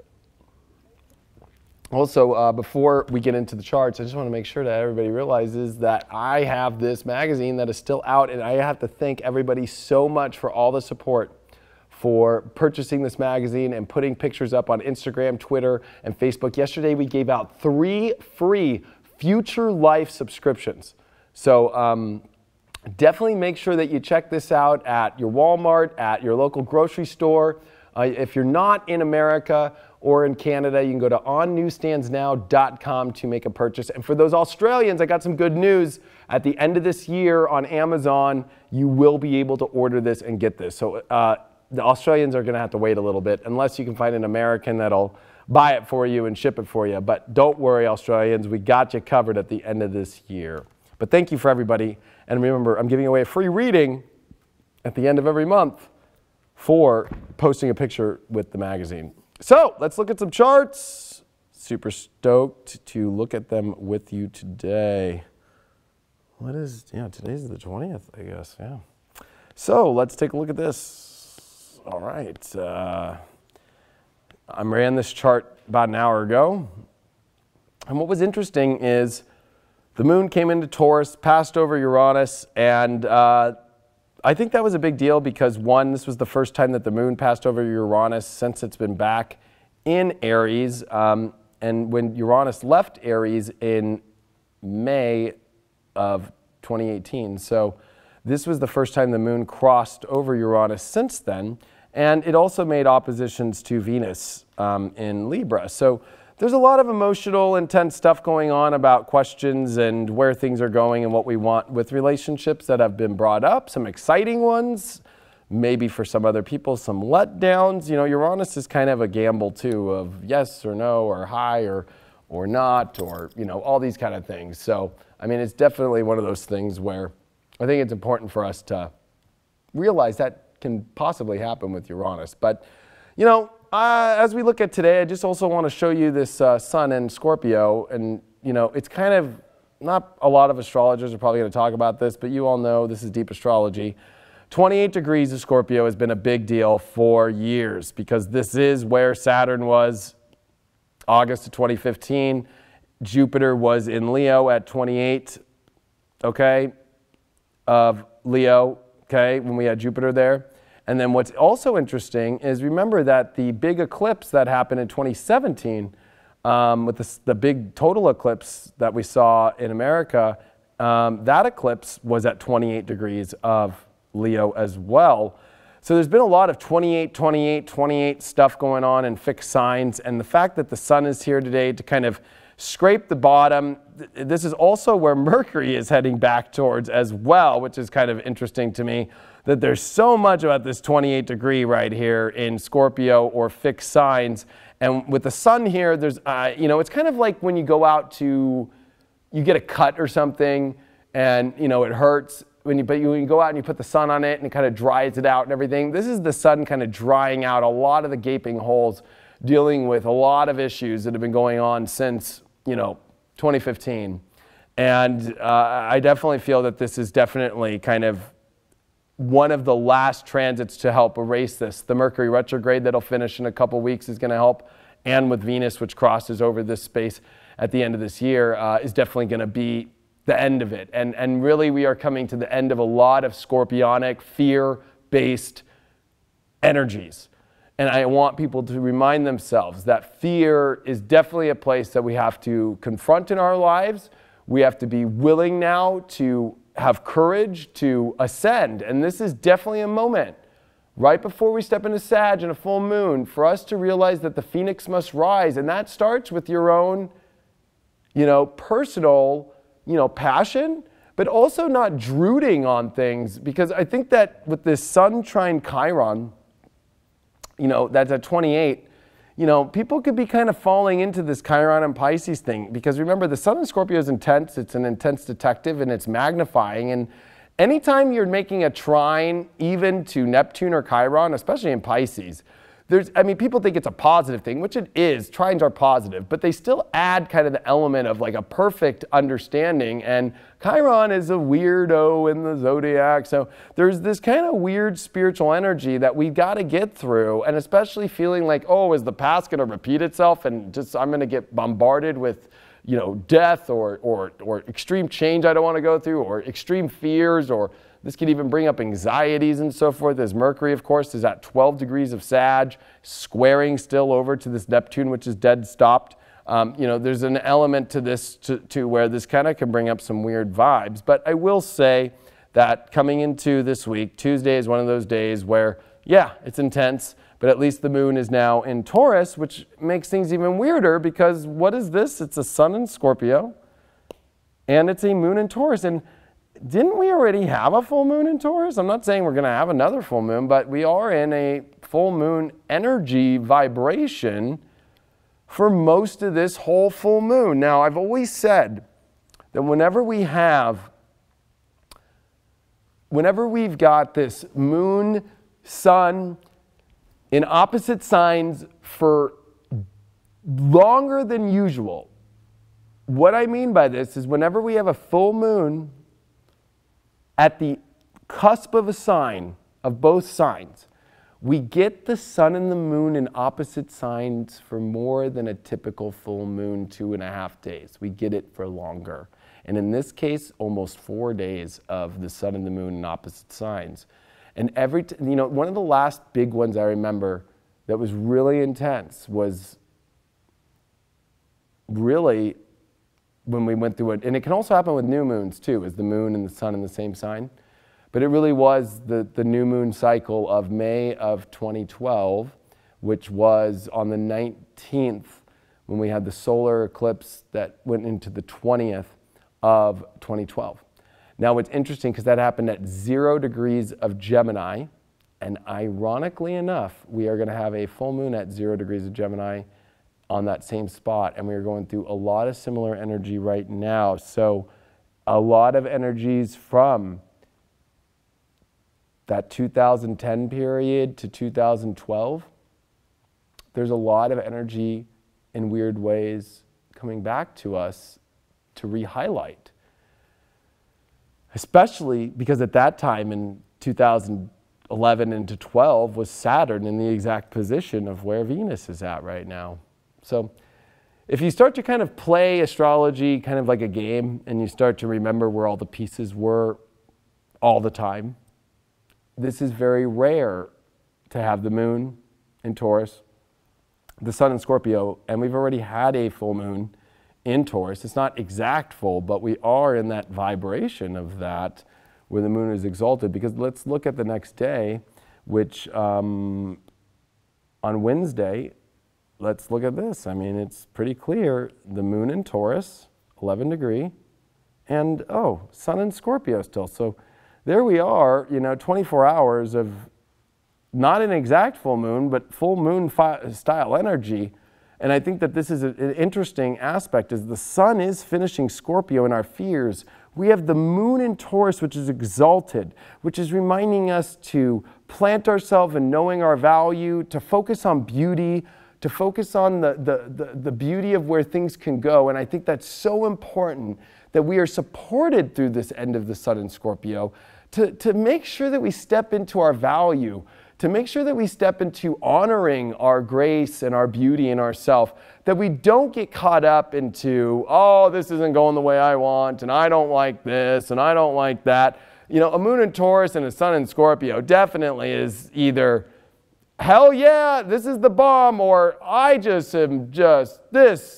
Also, before we get into the charts, I just want to make sure that everybody realizes that I have this magazine that is still out, and I have to thank everybody so much for all the support for purchasing this magazine and putting pictures up on Instagram, Twitter, and Facebook. Yesterday, we gave out 3 free Future Life subscriptions. So definitely make sure that you check this out at your Walmart, at your local grocery store. If you're not in America or in Canada, you can go to onnewsstandsnow.com to make a purchase. And for those Australians, I got some good news. At the end of this year on Amazon, you will be able to order this and get this. So the Australians are going to have to wait a little bit, unless you can find an American that'll buy it for you and ship it for you. But don't worry, Australians, we got you covered at the end of this year. But thank you for everybody. And remember, I'm giving away a free reading at the end of every month for posting a picture with the magazine. So let's look at some charts. Super stoked to look at them with you today. Today's the 20th, I guess, yeah. So let's take a look at this. All right. I ran this chart about an hour ago. And what was interesting is the moon came into Taurus, passed over Uranus, and I think that was a big deal because, one, this was the first time that the moon passed over Uranus since it's been back in Aries. And when Uranus left Aries in May of 2018. So this was the first time the moon crossed over Uranus since then. And it also made oppositions to Venus in Libra. So there's a lot of emotional, intense stuff going on about questions and where things are going and what we want with relationships that have been brought up. Some exciting ones, maybe for some other people, some letdowns. Uranus is kind of a gamble too, of yes or no, or hi or not, or all these kind of things. So, I mean, it's definitely one of those things where I think it's important for us to realize that can possibly happen with Uranus. But, as we look at today, I just also want to show you this sun in Scorpio. And, it's kind of, not a lot of astrologers are probably going to talk about this, but you all know this is deep astrology. 28 degrees of Scorpio has been a big deal for years because this is where Saturn was August of 2015. Jupiter was in Leo at 28, okay, of Leo, okay, when we had Jupiter there. And then what's also interesting is remember that the big eclipse that happened in 2017, with the big total eclipse that we saw in America, that eclipse was at 28 degrees of Leo as well. So there's been a lot of 28, 28, 28 stuff going on in fixed signs. And the fact that the sun is here today to kind of scrape the bottom, this is also where Mercury is heading back towards as well, which is kind of interesting to me, that there's so much about this 28 degree right here in Scorpio or fixed signs. And with the sun here, there's, you know, it's kind of like when you go out to, you get a cut or something and, you know, it hurts. When you go out and you put the sun on it and it kind of dries it out and everything. This is the sun kind of drying out a lot of the gaping holes, dealing with a lot of issues that have been going on since, you know, 2015. And I definitely feel that this is definitely kind of one of the last transits to help erase this. The Mercury retrograde that'll finish in a couple weeks is going to help. And with Venus, which crosses over this space at the end of this year, is definitely going to be the end of it. And really we are coming to the end of a lot of scorpionic, fear-based energies. And I want people to remind themselves that fear is definitely a place that we have to confront in our lives. We have to be willing now to have courage to ascend. And this is definitely a moment right before we step into Sag and a full moon for us to realize that the phoenix must rise. And that starts with your own, you know, personal, you know, passion, but also not drooding on things. Because I think that with this Sun trine Chiron, you know, that's at 28, you know, people could be kind of falling into this Chiron and Pisces thing. Because remember, the Sun in Scorpio is intense. It's an intense detective and it's magnifying. And anytime you're making a trine, even to Neptune or Chiron, especially in Pisces, I mean, people think it's a positive thing, which it is. Trines are positive, but they still add kind of the element of like a perfect understanding. And Chiron is a weirdo in the zodiac. So there's this kind of weird spiritual energy that we've got to get through. And especially feeling like, oh, is the past going to repeat itself? And just I'm going to get bombarded with, you know, death or extreme change I don't want to go through, or extreme fears, or this could even bring up anxieties and so forth. As Mercury, of course, is at 12 degrees of Sag, squaring still over to this Neptune, which is dead stopped. You know, there's an element to this to where this kind of can bring up some weird vibes. But I will say that coming into this week, Tuesday is one of those days where, yeah, it's intense, but at least the moon is now in Taurus, which makes things even weirder because what is this? It's a sun in Scorpio and it's a moon in Taurus. And didn't we already have a full moon in Taurus? I'm not saying we're going to have another full moon, but we are in a full moon energy vibration for most of this whole full moon. Now, I've always said that whenever we've got this moon, sun in opposite signs for longer than usual, what I mean by this is whenever we have a full moon at the cusp of a sign, of both signs, we get the sun and the moon in opposite signs for more than a typical full moon, 2.5 days. We get it for longer. And in this case, almost 4 days of the sun and the moon in opposite signs. And you know, one of the last big ones I remember that was really intense was really when we went through it, and it can also happen with new moons too, is the moon and the sun in the same sign. But it really was the new moon cycle of May of 2012, which was on the 19th when we had the solar eclipse that went into the 20th of 2012. Now it's interesting because that happened at 0 degrees of Gemini, and ironically enough, we are going to have a full moon at 0 degrees of Gemini on that same spot, and we are going through a lot of similar energy right now. So a lot of energies from that 2010 period to 2012, there's a lot of energy in weird ways coming back to us to re-highlight. Especially because at that time in 2011 into 12 was Saturn in the exact position of where Venus is at right now. So if you start to kind of play astrology kind of like a game and you start to remember where all the pieces were all the time, this is very rare to have the moon in Taurus, the sun in Scorpio, and we've already had a full moon in Taurus. It's not exact full, but we are in that vibration of that where the moon is exalted. Because let's look at the next day, which on Wednesday, let's look at this. I mean, it's pretty clear. The moon in Taurus, 11 degree, and sun in Scorpio still. So there we are, 24 hours of not an exact full moon, but full moon style energy. And I think that this is an interesting aspect, is the sun is finishing Scorpio in our fears. We have the moon in Taurus, which is exalted, which is reminding us to plant ourselves in knowing our value, to focus on beauty, to focus on the beauty of where things can go. And I think that's so important that we are supported through this end of the sun in Scorpio to make sure that we step into our value, to make sure that we step into honoring our grace and our beauty in ourself, that we don't get caught up into, this isn't going the way I want, and I don't like this, and I don't like that. A moon in Taurus and a sun in Scorpio definitely is either, hell yeah, this is the bomb, or this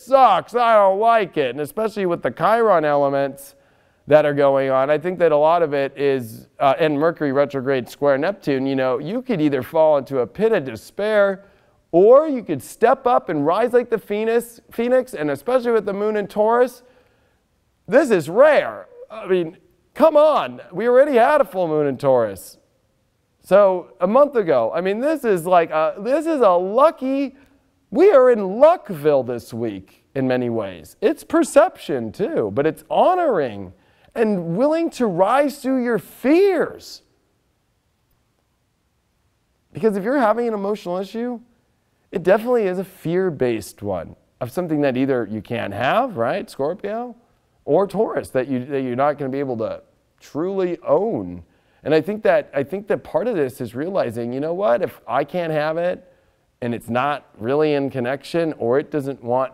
sucks, I don't like it. And especially with the Chiron elements that are going on, I think that a lot of it is, and Mercury retrograde square Neptune, you could either fall into a pit of despair, or you could step up and rise like the phoenix, and especially with the moon in Taurus, this is rare. I mean, come on, we already had a full moon in Taurus. So a month ago, I mean, this is a lucky, we are in Luckville this week in many ways. It's perception too, but it's honoring and willing to rise through your fears. Because if you're having an emotional issue, it definitely is a fear-based one of something that either you can't have, right, Scorpio, or Taurus, that you're not going to be able to truly own. And I think that part of this is realizing, you know what, if I can't have it and it's not really in connection, or it doesn't want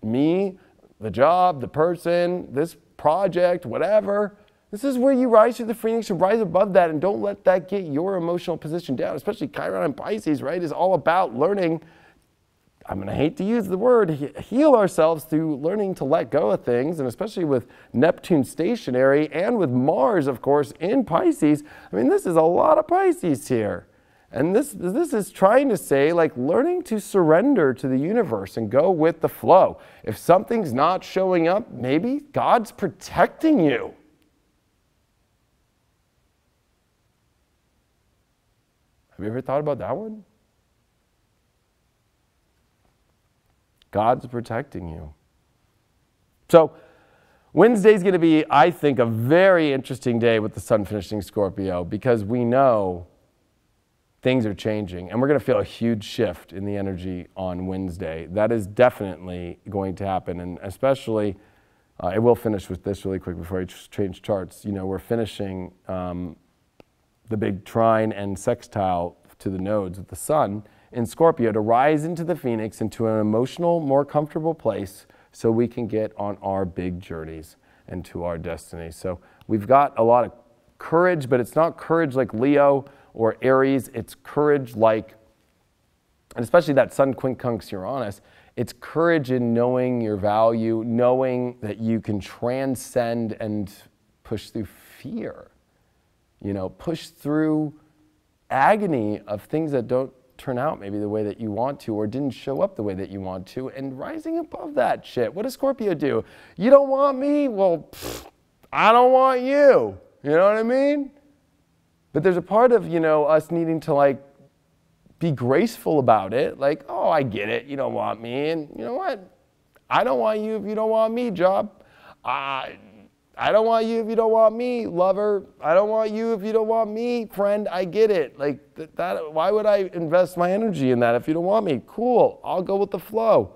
me, the job, the person, this project, whatever, this is where you rise to the phoenix and rise above that, and don't let that get your emotional position down. Especially Chiron and Pisces, right, is all about learning, I'm going to hate to use the word, heal ourselves through learning to let go of things. And especially with Neptune stationary and with Mars, of course, in Pisces, I mean, this is a lot of Pisces here. And this is trying to say, like, learning to surrender to the universe and go with the flow. If something's not showing up, maybe God's protecting you. Have you ever thought about that one? God's protecting you. So Wednesday's going to be, I think, a very interesting day with the sun finishing Scorpio, because we know things are changing, and we're going to feel a huge shift in the energy on Wednesday. That is definitely going to happen, and especially, I will finish with this really quick before I change charts. We're finishing the big trine and sextile to the nodes with the sun in Scorpio to rise into the Phoenix, into an emotional, more comfortable place, so we can get on our big journeys and to our destiny. So we've got a lot of courage, but it's not courage like Leo or Aries. It's courage like, and especially that Sun quincunx Uranus, it's courage in knowing your value, knowing that you can transcend and push through fear, push through agony of things that don't turn out maybe the way that you want to, or didn't show up the way that you want to, and rising above that shit. What does Scorpio do? You don't want me? Well, I don't want you. You know what I mean? But there's a part of, us needing to be graceful about it. Like, oh, I get it. You don't want me. And you know what? I don't want you if you don't want me, job. I don't want you if you don't want me, lover. I don't want you if you don't want me, friend. I get it. Why would I invest my energy in that if you don't want me? Cool. I'll go with the flow.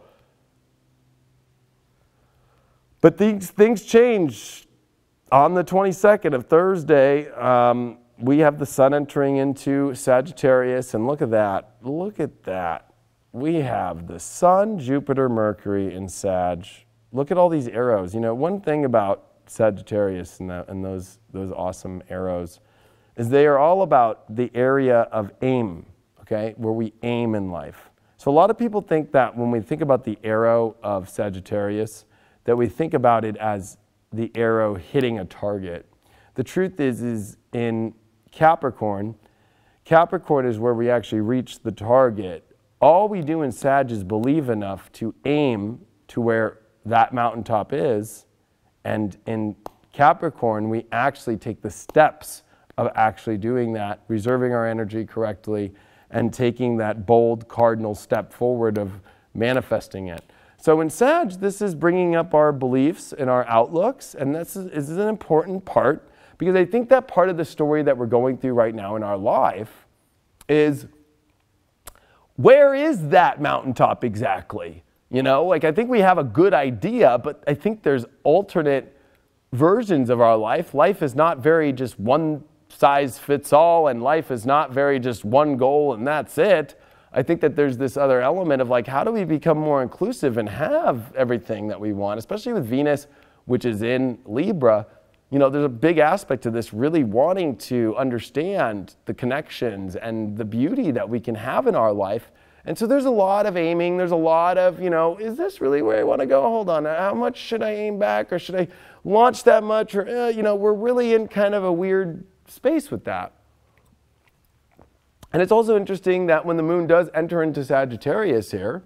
But these things change. On the 22nd of Thursday, we have the sun entering into Sagittarius, and look at that. Look at that. we have the Sun, Jupiter, Mercury, and Sag. Look at all these arrows. You know, one thing about Sagittarius and those awesome arrows is they are all about the area of aim, okay, where we aim in life. So a lot of people think that when we think about the arrow of Sagittarius, that we think about it as the arrow hitting a target. The truth is in Capricorn, Capricorn is where we actually reach the target. All we do in Sag is believe enough to aim to where that mountaintop is, and in Capricorn, we actually take the steps of actually doing that, reserving our energy correctly, and taking that bold cardinal step forward of manifesting it. So in Sag, this is bringing up our beliefs and our outlooks, and this is an important part, because I think that part of the story that we're going through right now in our life is, where is that mountaintop exactly? You know, like I think we have a good idea, but I think there's alternate versions of our life. Life is not very just one size fits all, and life is not very just one goal and that's it. I think that there's this other element of like, how do we become more inclusive and have everything that we want, especially with Venus, which is in Libra. You know, there's a big aspect to this, really wanting to understand the connections and the beauty that we can have in our life. And so there's a lot of aiming, there's a lot of, you know, is this really where I want to go? Hold on, how much should I aim back, or should I launch that much? Or, you know, we're really in kind of a weird space with that. And it's also interesting that when the moon does enter into Sagittarius here,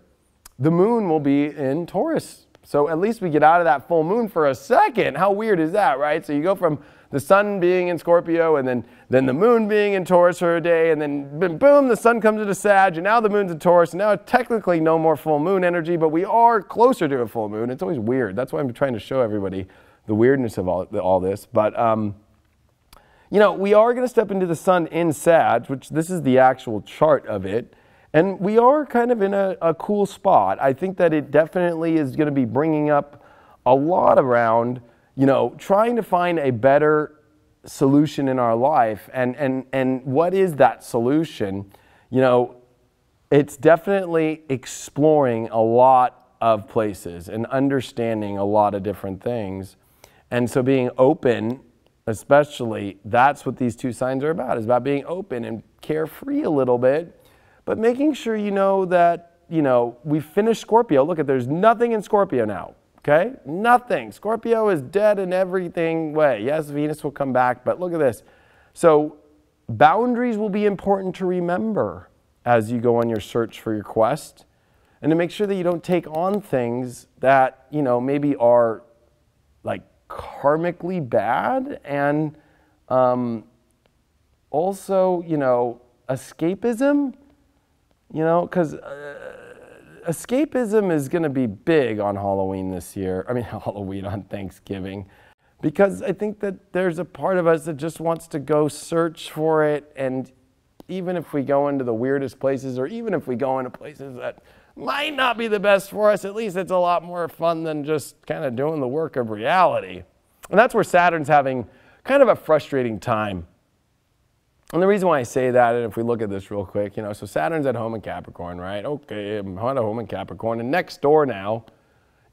the moon will be in Taurus. So at least we get out of that full moon for a second. How weird is that, right? So you go from the sun being in Scorpio, and then the moon being in Taurus for a day, and then boom, the sun comes into Sag, and now the moon's in Taurus, and now technically no more full moon energy, but we are closer to a full moon. It's always weird. That's why I'm trying to show everybody the weirdness of all this. But, you know, we are going to step into the sun in Sag, which this is the actual chart of it, and we are kind of in a cool spot. I think that it definitely is going to be bringing up a lot around, you know, trying to find a better solution in our life. And what is that solution? You know, it's definitely exploring a lot of places and understanding a lot of different things. And so being open, especially, that's what these two signs are about. It's about being open and carefree a little bit, but making sure you know that, you know, we finished Scorpio. Look, there's nothing in Scorpio now. Okay? Nothing. Scorpio is dead in everything way. Yes, Venus will come back, but look at this. So boundaries will be important to remember as you go on your search for your quest, and to make sure that you don't take on things that, you know, maybe are like karmically bad, and also, you know, escapism, you know, because escapism is going to be big on Halloween this year. I mean, Halloween, on Thanksgiving. Because I think that there's a part of us that just wants to go search for it. And even if we go into the weirdest places, or even if we go into places that might not be the best for us, at least it's a lot more fun than just kind of doing the work of reality. And that's where Saturn's having kind of a frustrating time. And the reason why I say that, and if we look at this real quick, you know, so Saturn's at home in Capricorn, right? Okay, I'm at home in Capricorn, and next door now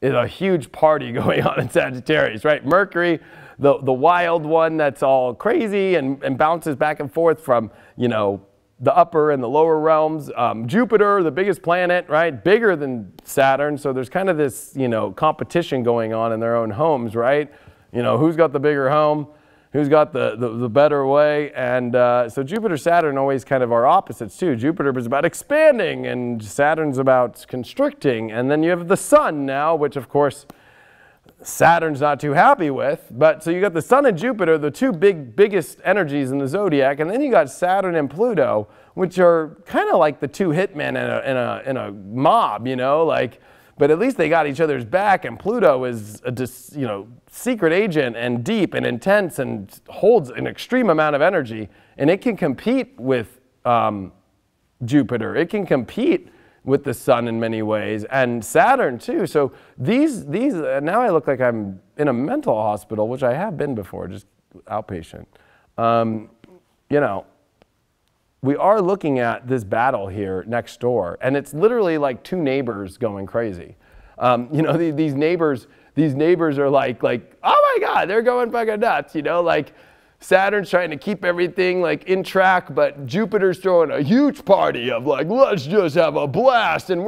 is a huge party going on in Sagittarius, right? Mercury, the wild one that's all crazy and bounces back and forth from, you know, the upper and the lower realms. Jupiter, the biggest planet, right? Bigger than Saturn, so there's kind of this, you know, competition going on in their own homes, right? You know, who's got the bigger home? Who's got the better way? And so Jupiter, Saturn always kind of are opposites too. Jupiter is about expanding, and Saturn's about constricting. And then you have the sun now, which of course Saturn's not too happy with. But so you got the sun and Jupiter, the two biggest energies in the zodiac, and then you got Saturn and Pluto, which are kind of like the two hitmen in a mob, you know, like. But at least they got each other's back, and Pluto is a you know, secret agent and deep and intense and holds an extreme amount of energy, and it can compete with Jupiter. It can compete with the sun in many ways, and Saturn too. So these now I look like I'm in a mental hospital, which I have been before, just outpatient. You know, we are looking at this battle here next door, and it's literally like two neighbors going crazy. You know, these neighbors are like, oh my God, they're going fucking nuts, you know, like Saturn's trying to keep everything like in track, but Jupiter's throwing a huge party of like, let's just have a blast. And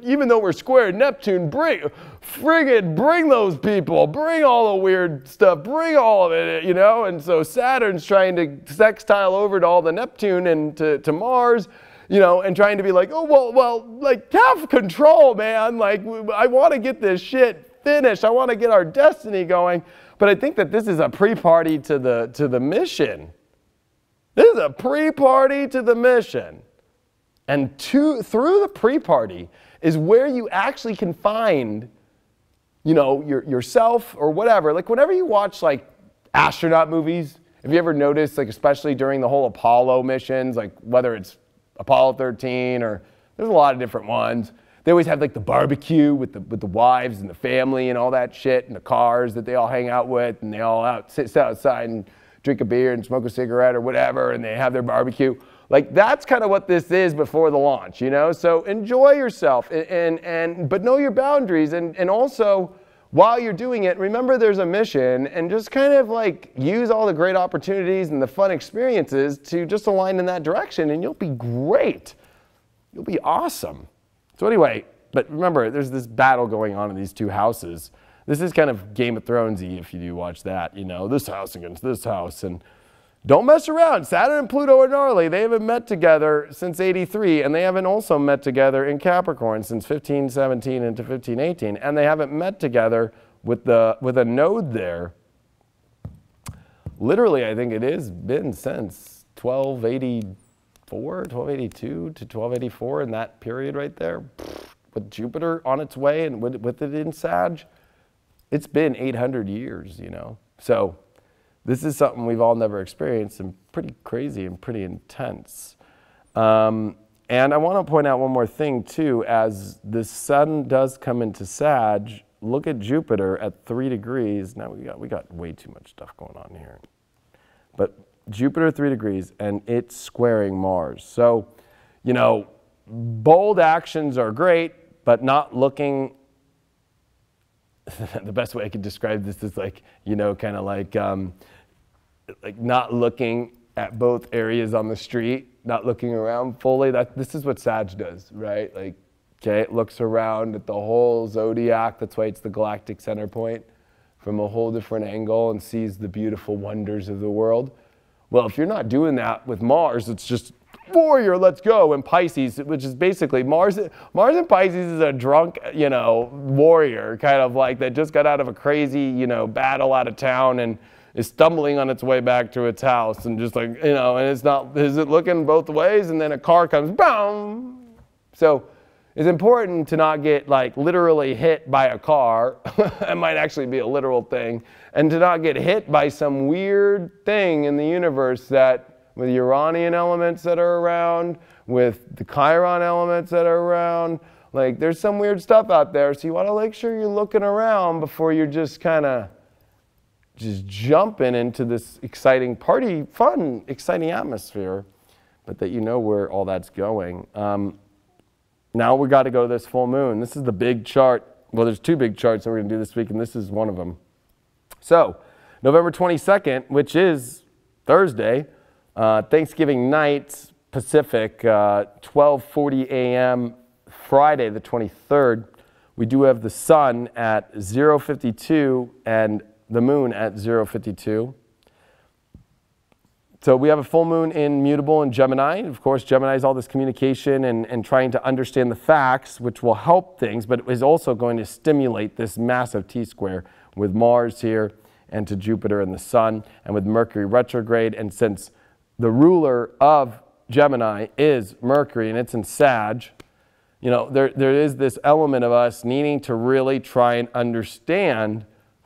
even though we're square Neptune, bring those people, bring all the weird stuff, bring all of it, you know? And so Saturn's trying to sextile over to all the Neptune and to Mars, you know, and trying to be like, oh, well, like have control, man. Like I want to get this shit finished. I want to get our destiny going. But I think that this is a pre-party to the mission. This is a pre-party to the mission. And through the pre-party is where you actually can find, you know, yourself or whatever. Like whenever you watch like astronaut movies, have you ever noticed, like especially during the whole Apollo missions, like whether it's Apollo 13 or there's a lot of different ones, they always have like the barbecue with the wives and the family and all that shit and the cars that they all hang out with, and they all sit outside and drink a beer and smoke a cigarette or whatever, and they have their barbecue. Like that's kind of what this is before the launch, you know? So enjoy yourself but know your boundaries, and also while you're doing it, remember there's a mission, and just kind of like use all the great opportunities and the fun experiences to just align in that direction, and you'll be great. You'll be awesome. So anyway, but remember, there's this battle going on in these two houses. This is kind of Game of Thrones-y if you do watch that, you know, this house against this house. And don't mess around. Saturn and Pluto are gnarly. They haven't met together since '83, and they haven't also met together in Capricorn since 1517 into 1518, and they haven't met together with a node there. Literally, I think it has been since 1282 to 1284, in that period right there, with Jupiter on its way and with it in Sag. It's been 800 years, you know. So this is something we've all never experienced, and pretty crazy and pretty intense. And I want to point out one more thing too. As the sun does come into Sag, look at Jupiter at 3 degrees. Now we got way too much stuff going on here. But Jupiter 3 degrees, and it's squaring Mars. So, you know, bold actions are great, but not looking, the best way I could describe this is like, you know, kind of like not looking at both areas on the street, not looking around fully. This is what Sag does, right? Like, okay, it looks around at the whole zodiac. That's why it's the galactic center point, from a whole different angle, and sees the beautiful wonders of the world. Well, if you're not doing that with Mars, it's just warrior, let's go. And Pisces, which is basically Mars and Pisces is a drunk, you know, warrior, kind of like that just got out of a crazy, you know, battle out of town and is stumbling on its way back to its house, and just like, you know, and is it looking both ways, and then a car comes, boom. So it's important to not get like literally hit by a car. It might actually be a literal thing. And to not get hit by some weird thing in the universe that, with Uranian elements that are around, with the Chiron elements that are around, like there's some weird stuff out there. So you want to make sure you're looking around before you're just kind of just jumping into this exciting party, fun, exciting atmosphere, but that you know where all that's going. Now we got to go to this full moon. This is the big chart. Well, there's two big charts that we're going to do this week, and this is one of them. So, November 22nd, which is Thursday, Thanksgiving night, Pacific, 12:40 a.m., Friday the 23rd. We do have the sun at 0:52 and the moon at 0:52. So we have a full moon in mutable in Gemini. Of course, Gemini is all this communication and trying to understand the facts, which will help things, but it is also going to stimulate this massive T-square with Mars here and to Jupiter and the sun, and with Mercury retrograde. And since the ruler of Gemini is Mercury and it's in Sag, you know, there is this element of us needing to really try and understand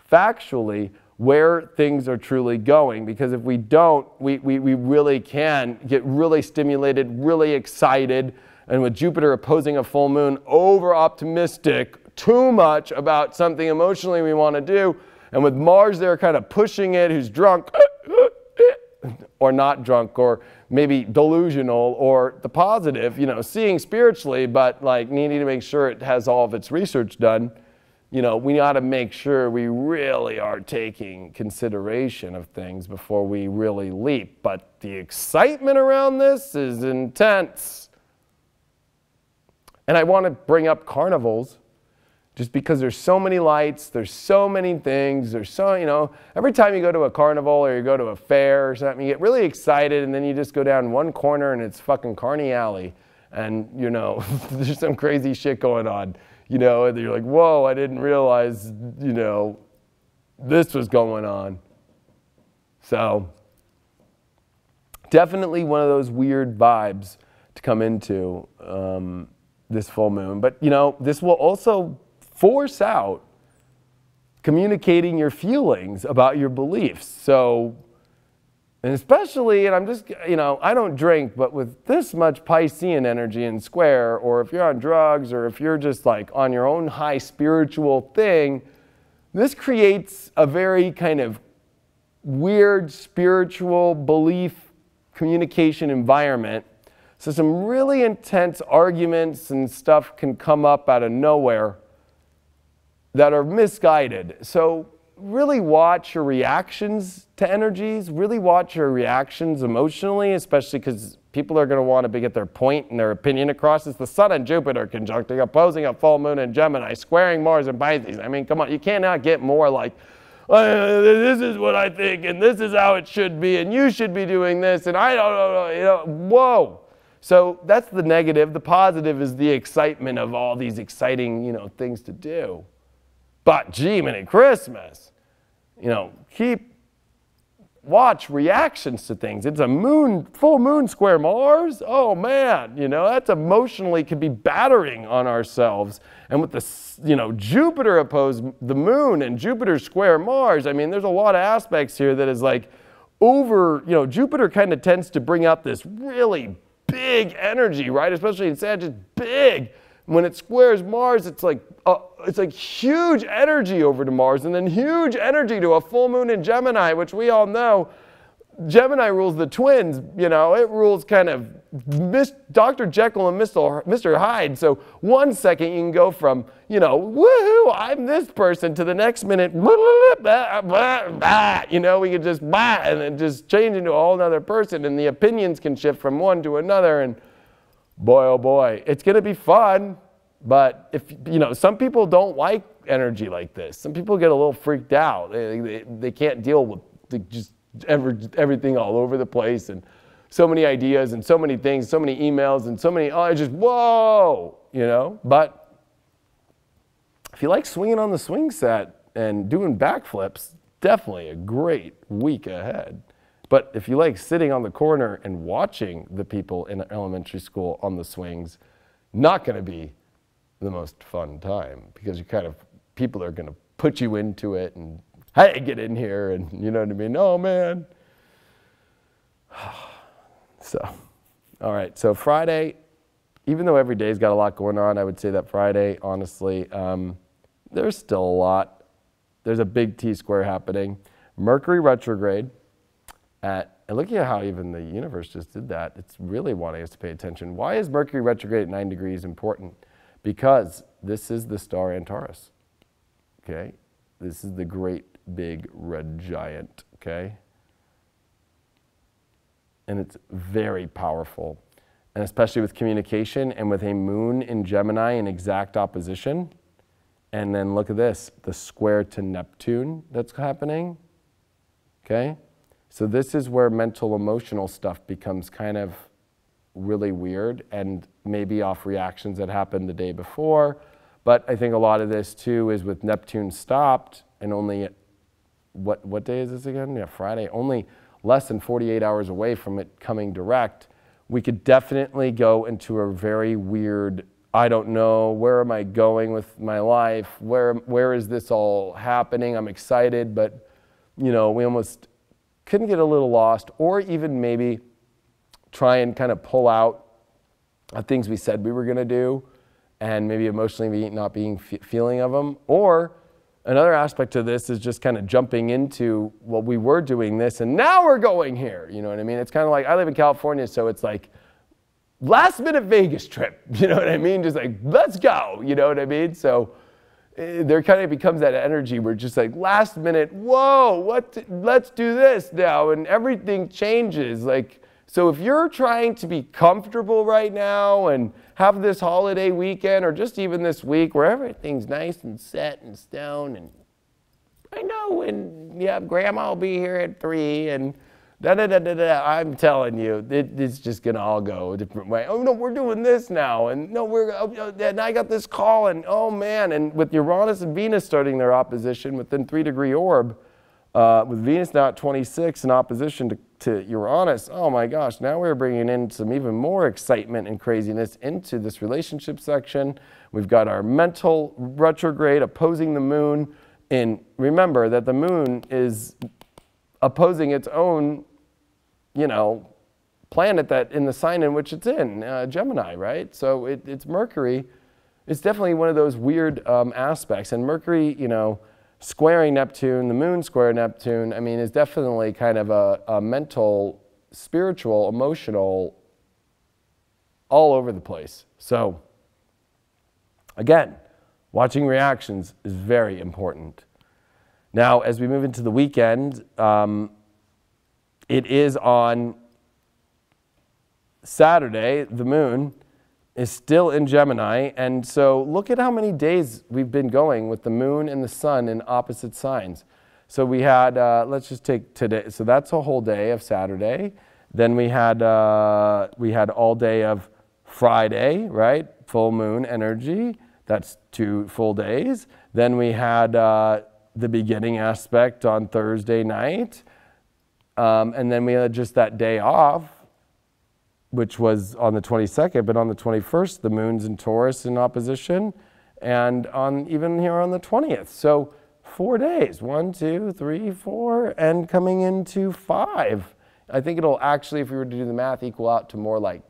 factually where things are truly going, because if we don't, we really can get really stimulated, really excited, and with Jupiter opposing a full moon, over-optimistic, too much about something emotionally we want to do, and with Mars there kind of pushing it, who's drunk, or not drunk, or maybe delusional, or the positive, you know, seeing spiritually, but like needing to make sure it has all of its research done. You know, we got to make sure we really are taking consideration of things before we really leap. But the excitement around this is intense. And I want to bring up carnivals just because there's so many lights, there's so many things, there's so, you know, every time you go to a carnival or you go to a fair or something, you get really excited and then you just go down one corner and it's fucking Carney Alley. And, you know, there's some crazy shit going on. You know, and you're like, whoa, I didn't realize, you know, this was going on. So, definitely one of those weird vibes to come into this full moon. But, you know, this will also force out communicating your feelings about your beliefs. So, and especially, and I'm just, you know, I don't drink, but with this much Piscean energy in square, or if you're on drugs, or if you're just like on your own high spiritual thing, this creates a very kind of weird spiritual belief communication environment. So some really intense arguments and stuff can come up out of nowhere that are misguided. So really watch your reactions to energies, really watch your reactions emotionally, especially because people are going to want to get their point and their opinion across. It's the Sun and Jupiter conjuncting, opposing a full moon in Gemini, squaring Mars and Pisces. I mean, come on, you cannot get more like, this is what I think, and this is how it should be, and you should be doing this, and I don't know, you know, whoa. So that's the negative. The positive is the excitement of all these exciting, you know, things to do. But gee, many Christmas, you know, watch reactions to things. It's a moon, full moon square Mars. Oh man, you know, that's emotionally could be battering on ourselves. And with the, you know, Jupiter opposed the moon and Jupiter square Mars, I mean, there's a lot of aspects here that is like over, you know, Jupiter kind of tends to bring out this really big energy, right? Especially in Sagittarius, big. When it squares Mars, it's like huge energy over to Mars, and then huge energy to a full moon in Gemini, which we all know. Gemini rules the twins, you know, it rules kind of Dr. Jekyll and Mr. Hyde. So 1 second you can go from, you know, woohoo, I'm this person, to the next minute, you know, we could just, and then just change into a whole other person, and the opinions can shift from one to another, and boy, oh boy, it's going to be fun. But if, you know, some people don't like energy like this. Some people get a little freaked out. They can't deal with just everything all over the place, and so many ideas and so many things, so many emails and so many, oh, just whoa, you know. But if you like swinging on the swing set and doing backflips, definitely a great week ahead. But if you like sitting on the corner and watching the people in elementary school on the swings, not going to be the most fun time, because you kind of, people are going to put you into it and, hey, get in here, and you know what I mean? Oh, man. So, all right. So Friday, even though every day's got a lot going on, I would say that Friday, honestly, there's still a lot. There's a big T-square happening. Mercury retrograde. And look at how even the universe just did that. It's really wanting us to pay attention. Why is Mercury retrograde at 9 degrees important? Because this is the star Antares, okay? This is the great big red giant, okay? And it's very powerful, and especially with communication and with a moon in Gemini in exact opposition. And then look at this, the square to Neptune that's happening, okay? So this is where mental, emotional stuff becomes kind of really weird, and maybe off reactions that happened the day before. But I think a lot of this too is with Neptune stopped, and only, what day is this again? Yeah, Friday. Only less than 48 hours away from it coming direct. We could definitely go into a very weird, I don't know, where am I going with my life? Where is this all happening? I'm excited, but you know, we almost couldn't get a little lost, or even maybe try and kind of pull out things we said we were going to do, and maybe emotionally not being feeling of them, or another aspect to this is just kind of jumping into, well, we were doing this and now we're going here. You know what I mean? It's kind of like, I live in California, so it's like last minute Vegas trip. You know what I mean? Just like, let's go. You know what I mean? So there kind of becomes that energy where just like last minute, whoa, let's do this now. And everything changes. Like, so if you're trying to be comfortable right now and have this holiday weekend or just even this week where everything's nice and set and stone and I know, and yeah, grandma will be here at 3 and da-da-da-da-da, I'm telling you, it's just going to all go a different way. Oh, no, we're doing this now. And no, and I got this call, and oh, man. And with Uranus and Venus starting their opposition within 3-degree orb, with Venus now at 26 in opposition to Uranus, oh, my gosh, now we're bringing in some even more excitement and craziness into this relationship section. We've got our mental retrograde opposing the moon. And remember that the moon is opposing its own, you know, planet that in the sign in which it's in, Gemini, right? So it's Mercury. It's definitely one of those weird aspects. And Mercury, you know, squaring Neptune, the moon square Neptune, I mean, is definitely kind of a mental, spiritual, emotional, all over the place. So again, watching reactions is very important. Now, as we move into the weekend, it is on Saturday, the moon is still in Gemini, and so look at how many days we've been going with the moon and the sun in opposite signs. So we had, let's just take today, so that's a whole day of Saturday. Then we had all day of Friday, right? Full moon energy, that's 2 full days. Then we had the beginning aspect on Thursday night. And then we had just that day off, which was on the 22nd, but on the 21st, the moon's in Taurus in opposition, and even here on the 20th. So 4 days, 1, 2, 3, 4, and coming into 5. I think it'll actually, if we were to do the math, equal out to more like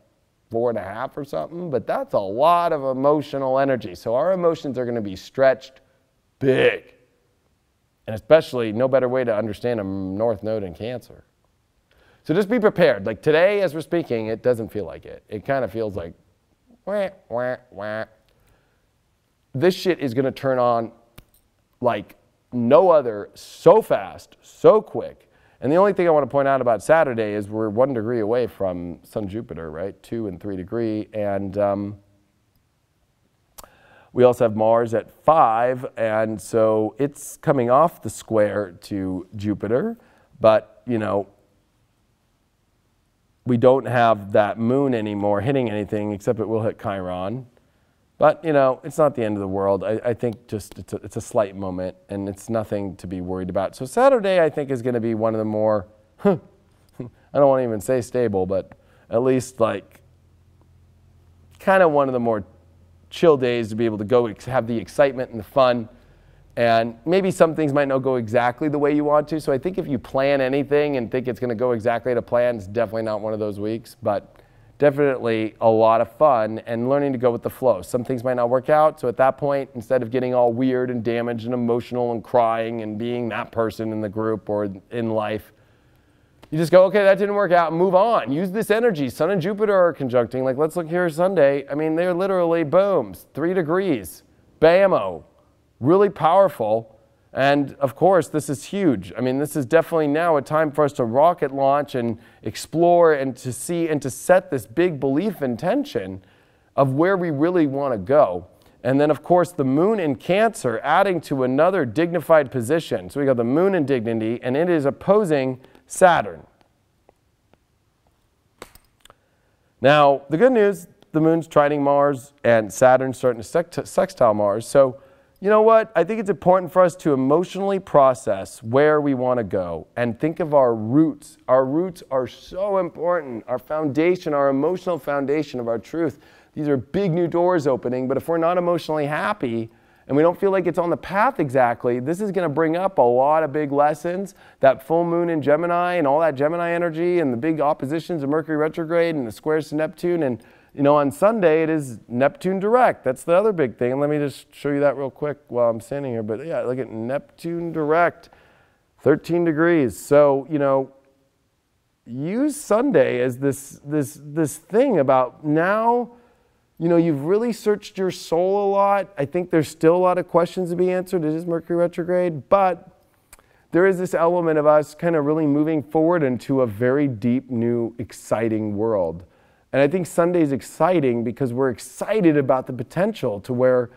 4.5 or something, but that's a lot of emotional energy. So our emotions are gonna be stretched big. And especially, no better way to understand a North Node in Cancer. So just be prepared. Like today, as we're speaking, it doesn't feel like it. It kind of feels like, wah, wah, wah. This shit is going to turn on like no other, so fast, so quick. And the only thing I want to point out about Saturday is we're 1 degree away from Sun-Jupiter, right? 2 and 3 degree. And we also have Mars at 5, and so it's coming off the square to Jupiter, but, you know, we don't have that moon anymore hitting anything, except it will hit Chiron. But, you know, it's not the end of the world. I think just it's a slight moment, and it's nothing to be worried about. So Saturday, I think, is going to be one of the more, I don't want to even say stable, but at least, like, kind of one of the more chill days to be able to go have the excitement and the fun, and maybe some things might not go exactly the way you want to. So I think if you plan anything and think it's going to go exactly to plan, it's definitely not one of those weeks, but definitely a lot of fun and learning to go with the flow. Some things might not work out, so at that point, instead of getting all weird and damaged and emotional and crying and being that person in the group or in life, you just go, okay, that didn't work out, and move on. Use this energy. Sun and Jupiter are conjuncting. Like, let's look here Sunday. I mean, they're literally, boom, 3 degrees. Bam-o. Really powerful. And, of course, this is huge. I mean, this is definitely now a time for us to rocket launch and explore and to see and to set this big belief intention of where we really want to go. And then, of course, the moon in Cancer adding to another dignified position. So we got the moon in dignity, and it is opposing Saturn. Now, the good news, the moon's trining Mars and Saturn's starting to sextile Mars. So, you know what? I think it's important for us to emotionally process where we want to go and think of our roots. Our roots are so important. Our foundation, our emotional foundation of our truth. These are big new doors opening, but if we're not emotionally happy, and we don't feel like it's on the path exactly, this is going to bring up a lot of big lessons. That full moon in Gemini and all that Gemini energy and the big oppositions of Mercury retrograde and the squares to Neptune. And you know, on Sunday, it is Neptune direct. That's the other big thing. And let me just show you that real quick while I'm standing here. But yeah, look at Neptune direct, 13 degrees. So, you know, use Sunday as this thing about now, you know, you've really searched your soul a lot. I think there's still a lot of questions to be answered. It is Mercury retrograde, but there is this element of us kind of really moving forward into a very deep, new, exciting world. And I think Sunday's exciting because we're excited about the potential to where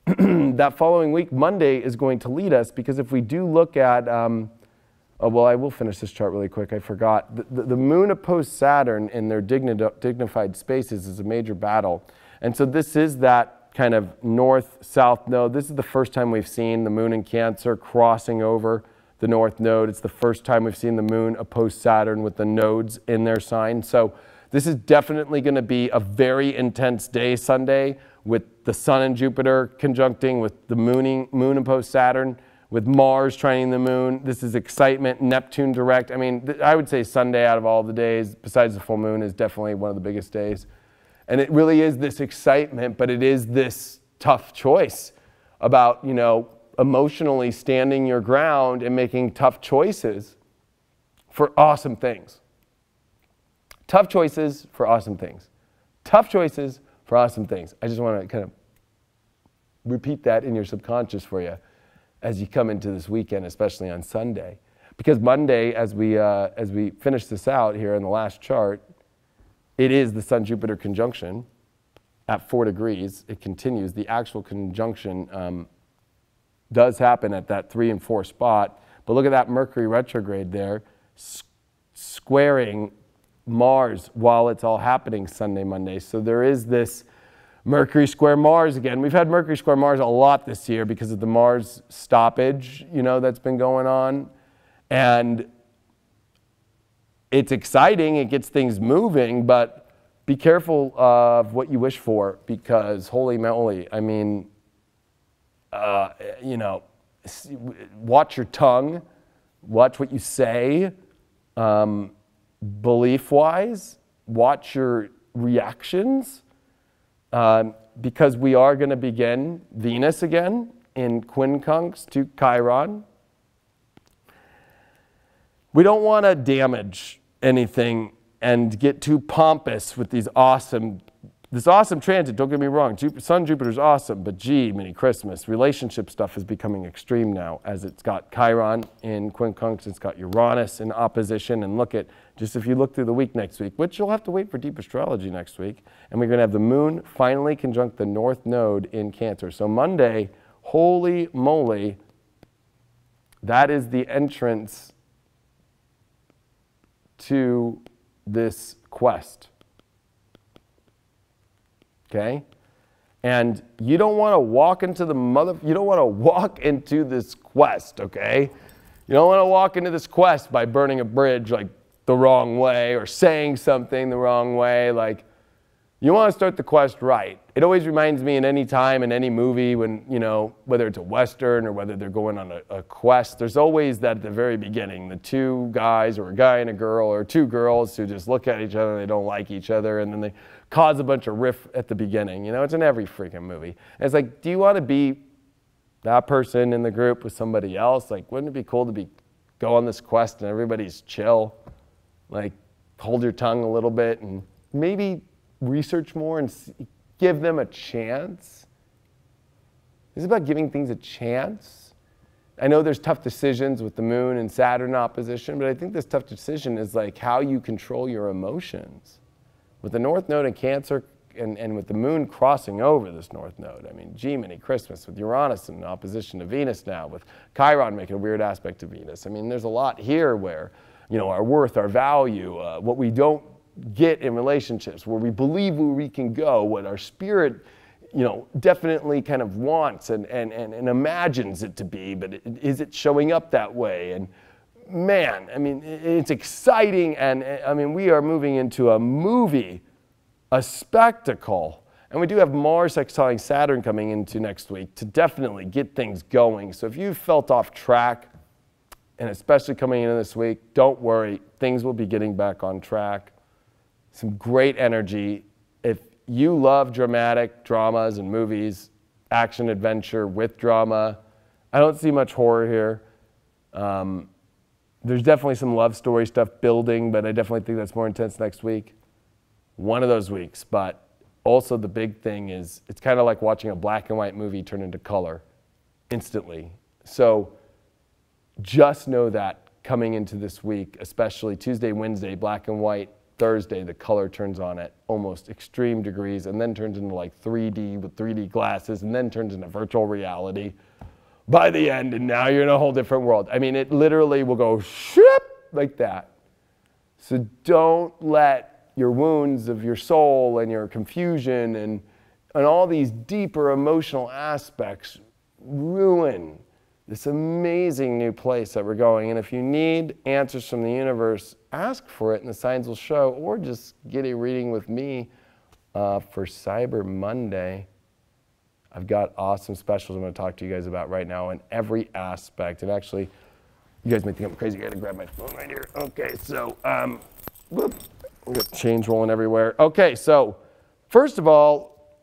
that following week, Monday, is going to lead us. Because if we do look at, well, I will finish this chart really quick. I forgot. The moon opposed Saturn in their dignified spaces is a major battle. And so this is that kind of north-south node. This is the first time we've seen the moon in Cancer crossing over the north node. It's the first time we've seen the moon opposed Saturn with the nodes in their sign. So this is definitely going to be a very intense day Sunday with the Sun and Jupiter conjuncting, with the moon opposed Saturn, with Mars trining the moon. This is excitement, Neptune direct. I mean, I would say Sunday out of all the days, besides the full moon, is definitely one of the biggest days. And it really is this excitement, but it is this tough choice about, you know, emotionally standing your ground and making tough choices for awesome things. Tough choices for awesome things. Tough choices for awesome things. I just want to kind of repeat that in your subconscious for you as you come into this weekend, especially on Sunday. Because Monday, as we finish this out here in the last chart, it is the Sun-Jupiter conjunction at 4 degrees. It continues. The actual conjunction does happen at that 3 and 4 spot. But look at that Mercury retrograde there, squaring Mars while it's all happening Sunday, Monday. So there is this Mercury square Mars again. We've had Mercury square Mars a lot this year because of the Mars stoppage, you know, that's been going on. And it's exciting, it gets things moving, but be careful of what you wish for, because holy moly, I mean, you know, watch your tongue, watch what you say, belief-wise, watch your reactions, because we are going to begin Venus again in quincunx to Chiron. We don't want to damage anything and get too pompous with this awesome transit. Don't get me wrong, Sun Jupiter's awesome, but gee, mini Christmas. Relationship stuff is becoming extreme now, as it's got Chiron in quincunx, it's got Uranus in opposition, and look at, just if you look through the week next week, which you'll have to wait for deep astrology next week, and we're going to have the moon finally conjunct the north node in Cancer. So Monday, holy moly, that is the entrance to this quest. Okay? And you don't want to walk into you don't want to walk into this quest, okay? You don't want to walk into this quest by burning a bridge like the wrong way or saying something the wrong way. Like, you want to start the quest right. It always reminds me in any time, in any movie, when, you know, whether it's a Western or whether they're going on a quest, there's always that at the very beginning, the two guys or a guy and a girl or two girls who just look at each other and they don't like each other, and then they cause a bunch of riff at the beginning. You know, it's in every freaking movie. And it's like, do you want to be that person in the group with somebody else? Like, wouldn't it be cool to go on this quest and everybody's chill? Like, hold your tongue a little bit and maybe research more and give them a chance. It's about giving things a chance. I know there's tough decisions with the moon and Saturn opposition, but I think this tough decision is like how you control your emotions. With the north node in Cancer and with the moon crossing over this north node, I mean, gee, mini Christmas, with Uranus in opposition to Venus now, with Chiron making a weird aspect to Venus. I mean, there's a lot here where, you know, our worth, our value, what we don't get in relationships, where we believe where we can go, what our spirit, you know, definitely kind of wants and imagines it to be, but is it showing up that way? And man, I mean, it's exciting, and I mean, we are moving into a movie, a spectacle, and we do have Mars sextiling Saturn coming into next week to definitely get things going. So if you felt off track, and especially coming into this week, don't worry, things will be getting back on track. Some great energy. If you love dramatic dramas and movies, action adventure with drama. I don't see much horror here. There's definitely some love story stuff building, but I definitely think that's more intense next week. One of those weeks, but also the big thing is it's kind of like watching a black and white movie turn into color instantly. So just know that coming into this week, especially Tuesday, Wednesday, black and white, Thursday, the color turns on at almost extreme degrees and then turns into like 3D with 3D glasses and then turns into virtual reality by the end, and now you're in a whole different world. I mean, it literally will go ship like that. So don't let your wounds of your soul and your confusion and all these deeper emotional aspects ruin this amazing new place that we're going. And if you need answers from the universe, ask for it and the signs will show, or just get a reading with me for Cyber Monday. I've got awesome specials I'm going to talk to you guys about right now in every aspect. And actually, you guys may think I'm crazy. I got to grab my phone right here. Okay, so, whoop, we got change rolling everywhere. Okay, so first of all,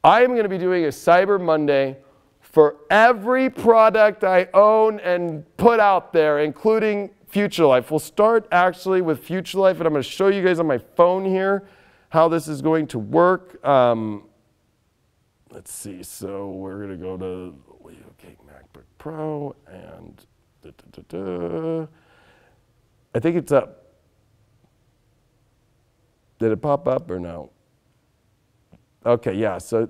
I am going to be doing a Cyber Monday for every product I own and put out there, including Future Life. We'll start actually with Future Life, and I'm going to show you guys on my phone here how this is going to work. Let's see, so we're going to go to Leo King MacBook Pro, and I think it's up. Did it pop up or no? Okay, yeah, so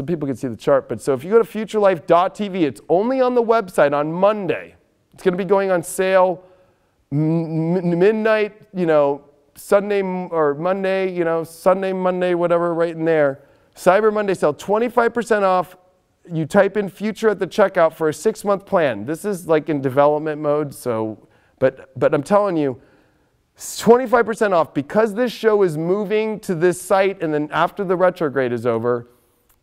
people can see the chart. But so if you go to futurelife.tv, it's only on the website on Monday. It's going to be going on sale midnight, Sunday or Monday, Sunday, Monday, whatever, right in there. Cyber Monday sale, 25% off. You type in future at the checkout for a 6-month plan. This is like in development mode, so, but I'm telling you, 25% off because this show is moving to this site, and then after the retrograde is over,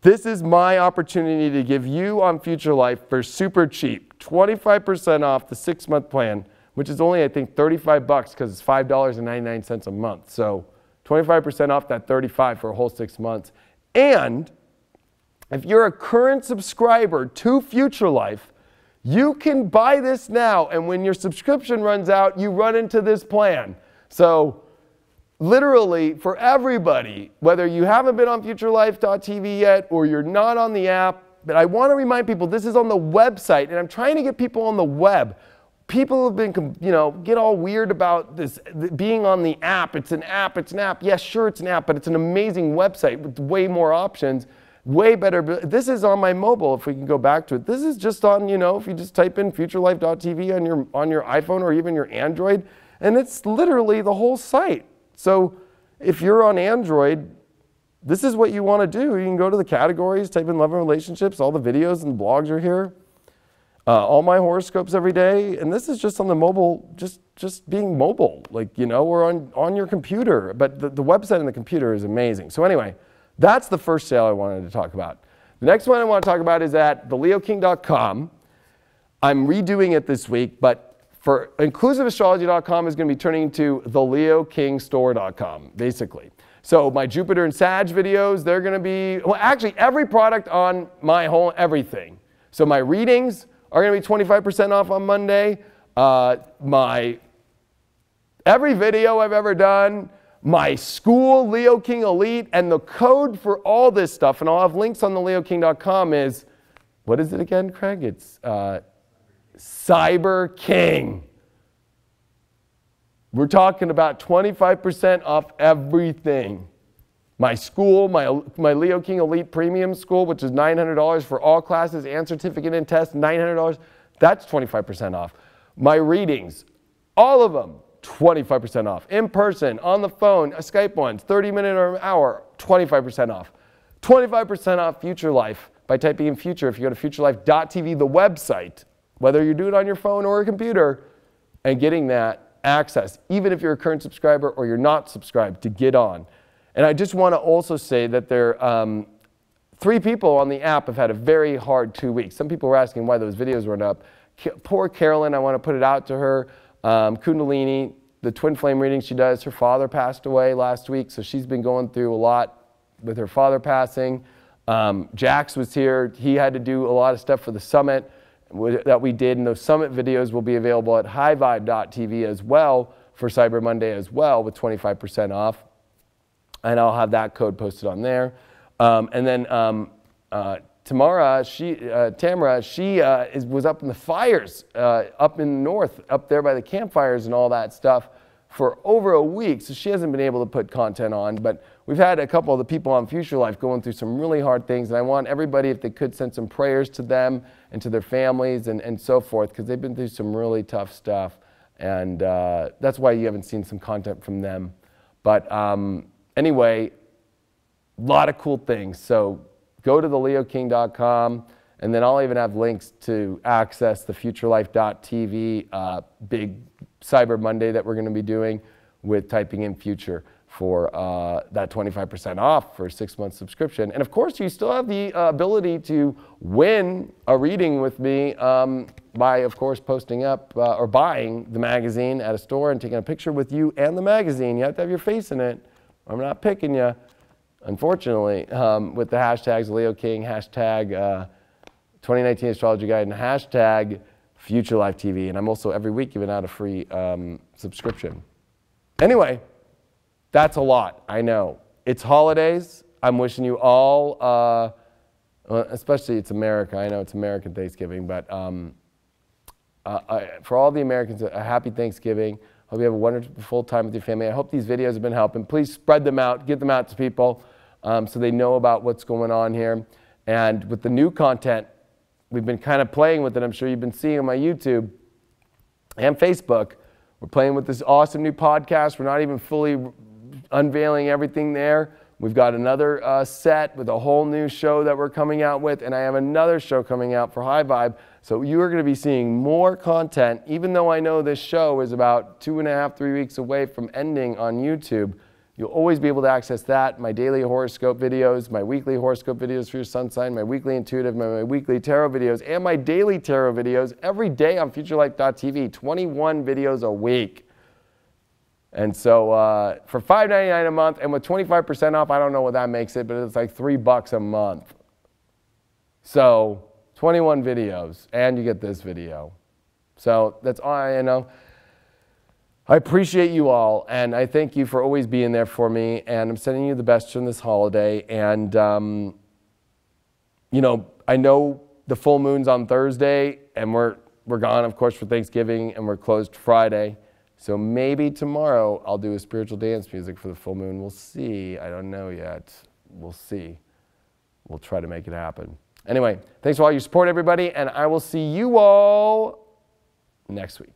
this is my opportunity to give you on Future Life for super cheap, 25% off the 6-month plan, which is only, I think, $35 because it's $5.99 a month. So 25% off that $35 for a whole 6 months. And if you're a current subscriber to Future Life, you can buy this now, and when your subscription runs out, you run into this plan. So literally, for everybody, whether you haven't been on futurelife.tv yet or you're not on the app, but I want to remind people this is on the website, and I'm trying to get people on the web. People have been, get all weird about this being on the app. It's an app, it's an app. Yes, sure, it's an app, but it's an amazing website with way more options, way better. This is on my mobile, if we can go back to it. This is just on, if you just type in futurelife.tv on your iPhone or even your Android, and it's literally the whole site. So if you're on Android, this is what you want to do. You can go to the categories, type in love and relationships, all the videos and blogs are here. All my horoscopes every day, and this is just on the mobile, just being mobile, or on your computer. But the website and the computer is amazing. So anyway, that's the first sale I wanted to talk about. The next one I want to talk about is at theleoking.com. I'm redoing it this week, but for inclusiveastrology.com is going to be turning into theleokingstore.com, basically. So my Jupiter and Sag videos, they're going to be, well, actually every product on my whole everything. So my readings are going to be 25% off on Monday. Every video I've ever done, my school, Leo King Elite, and the code for all this stuff, and I'll have links on theleoking.com is, what is it again, Craig? It's Cyber King. We're talking about 25% off everything. My school, my Leo King Elite Premium School, which is $900 for all classes and certificate and tests, $900, that's 25% off. My readings, all of them, 25% off. In person, on the phone, Skype ones, 30-minute or an hour, 25% off. 25% off Future Life by typing in future if you go to futurelife.tv, the website, whether you do it on your phone or a computer, and getting that access, even if you're a current subscriber or you're not subscribed, to get on. And I just want to also say that there 3 people on the app have had a very hard 2 weeks. Some people were asking why those videos weren't up. Poor Carolyn, I want to put it out to her. Kundalini, the twin flame reading she does, her father passed away last week, so she's been going through a lot with her father passing. Jax was here. He had to do a lot of stuff for the summit that we did, and those summit videos will be available at highvibe.tv as well for Cyber Monday as well with 25% off. And I'll have that code posted on there. And then Tamara, was up in the fires, up in the north, up there by the campfires and all that stuff for over a week. So she hasn't been able to put content on, but we've had a couple of the people on Future Life going through some really hard things. And I want everybody, if they could, send some prayers to them and to their families and so forth, because they've been through some really tough stuff. And that's why you haven't seen some content from them. But anyway, a lot of cool things. So go to theleoking.com, and then I'll even have links to access the futurelife.tv big Cyber Monday that we're going to be doing with typing in future for that 25% off for a 6-month subscription. And of course, you still have the ability to win a reading with me by, of course, posting up or buying the magazine at a store and taking a picture with you and the magazine. You have to have your face in it. I'm not picking you, unfortunately, with the hashtags Leo King, hashtag 2019 Astrology Guide, and hashtag Future Life TV. And I'm also every week giving out a free subscription. Anyway, that's a lot, I know. It's holidays. I'm wishing you all, especially it's America. I know it's American Thanksgiving, but for all the Americans, a happy Thanksgiving. Hope you have a wonderful time with your family. I hope these videos have been helping. Please spread them out, get them out to people so they know about what's going on here. And with the new content, we've been kind of playing with it. I'm sure you've been seeing on my YouTube and Facebook. We're playing with this awesome new podcast. We're not even fully unveiling everything there. We've got another set with a whole new show that we're coming out with, and I have another show coming out for High Vibe. So you are going to be seeing more content, even though I know this show is about 2.5, 3 weeks away from ending on YouTube. You'll always be able to access that, my daily horoscope videos, my weekly horoscope videos for your sun sign, my weekly intuitive, my weekly tarot videos, and my daily tarot videos every day on futurelife.tv, 21 videos a week. And so for $5.99 a month and with 25% off, I don't know what that makes it, but it's like $3 a month. So 21 videos, and you get this video. So that's all I know. I appreciate you all, and I thank you for always being there for me, and I'm sending you the best on this holiday. And, you know, I know the full moon's on Thursday, and we're gone, of course, for Thanksgiving, and we're closed Friday. So maybe tomorrow I'll do a spiritual dance music for the full moon. We'll see. I don't know yet. We'll see. We'll try to make it happen. Anyway, thanks for all your support, everybody, and I will see you all next week.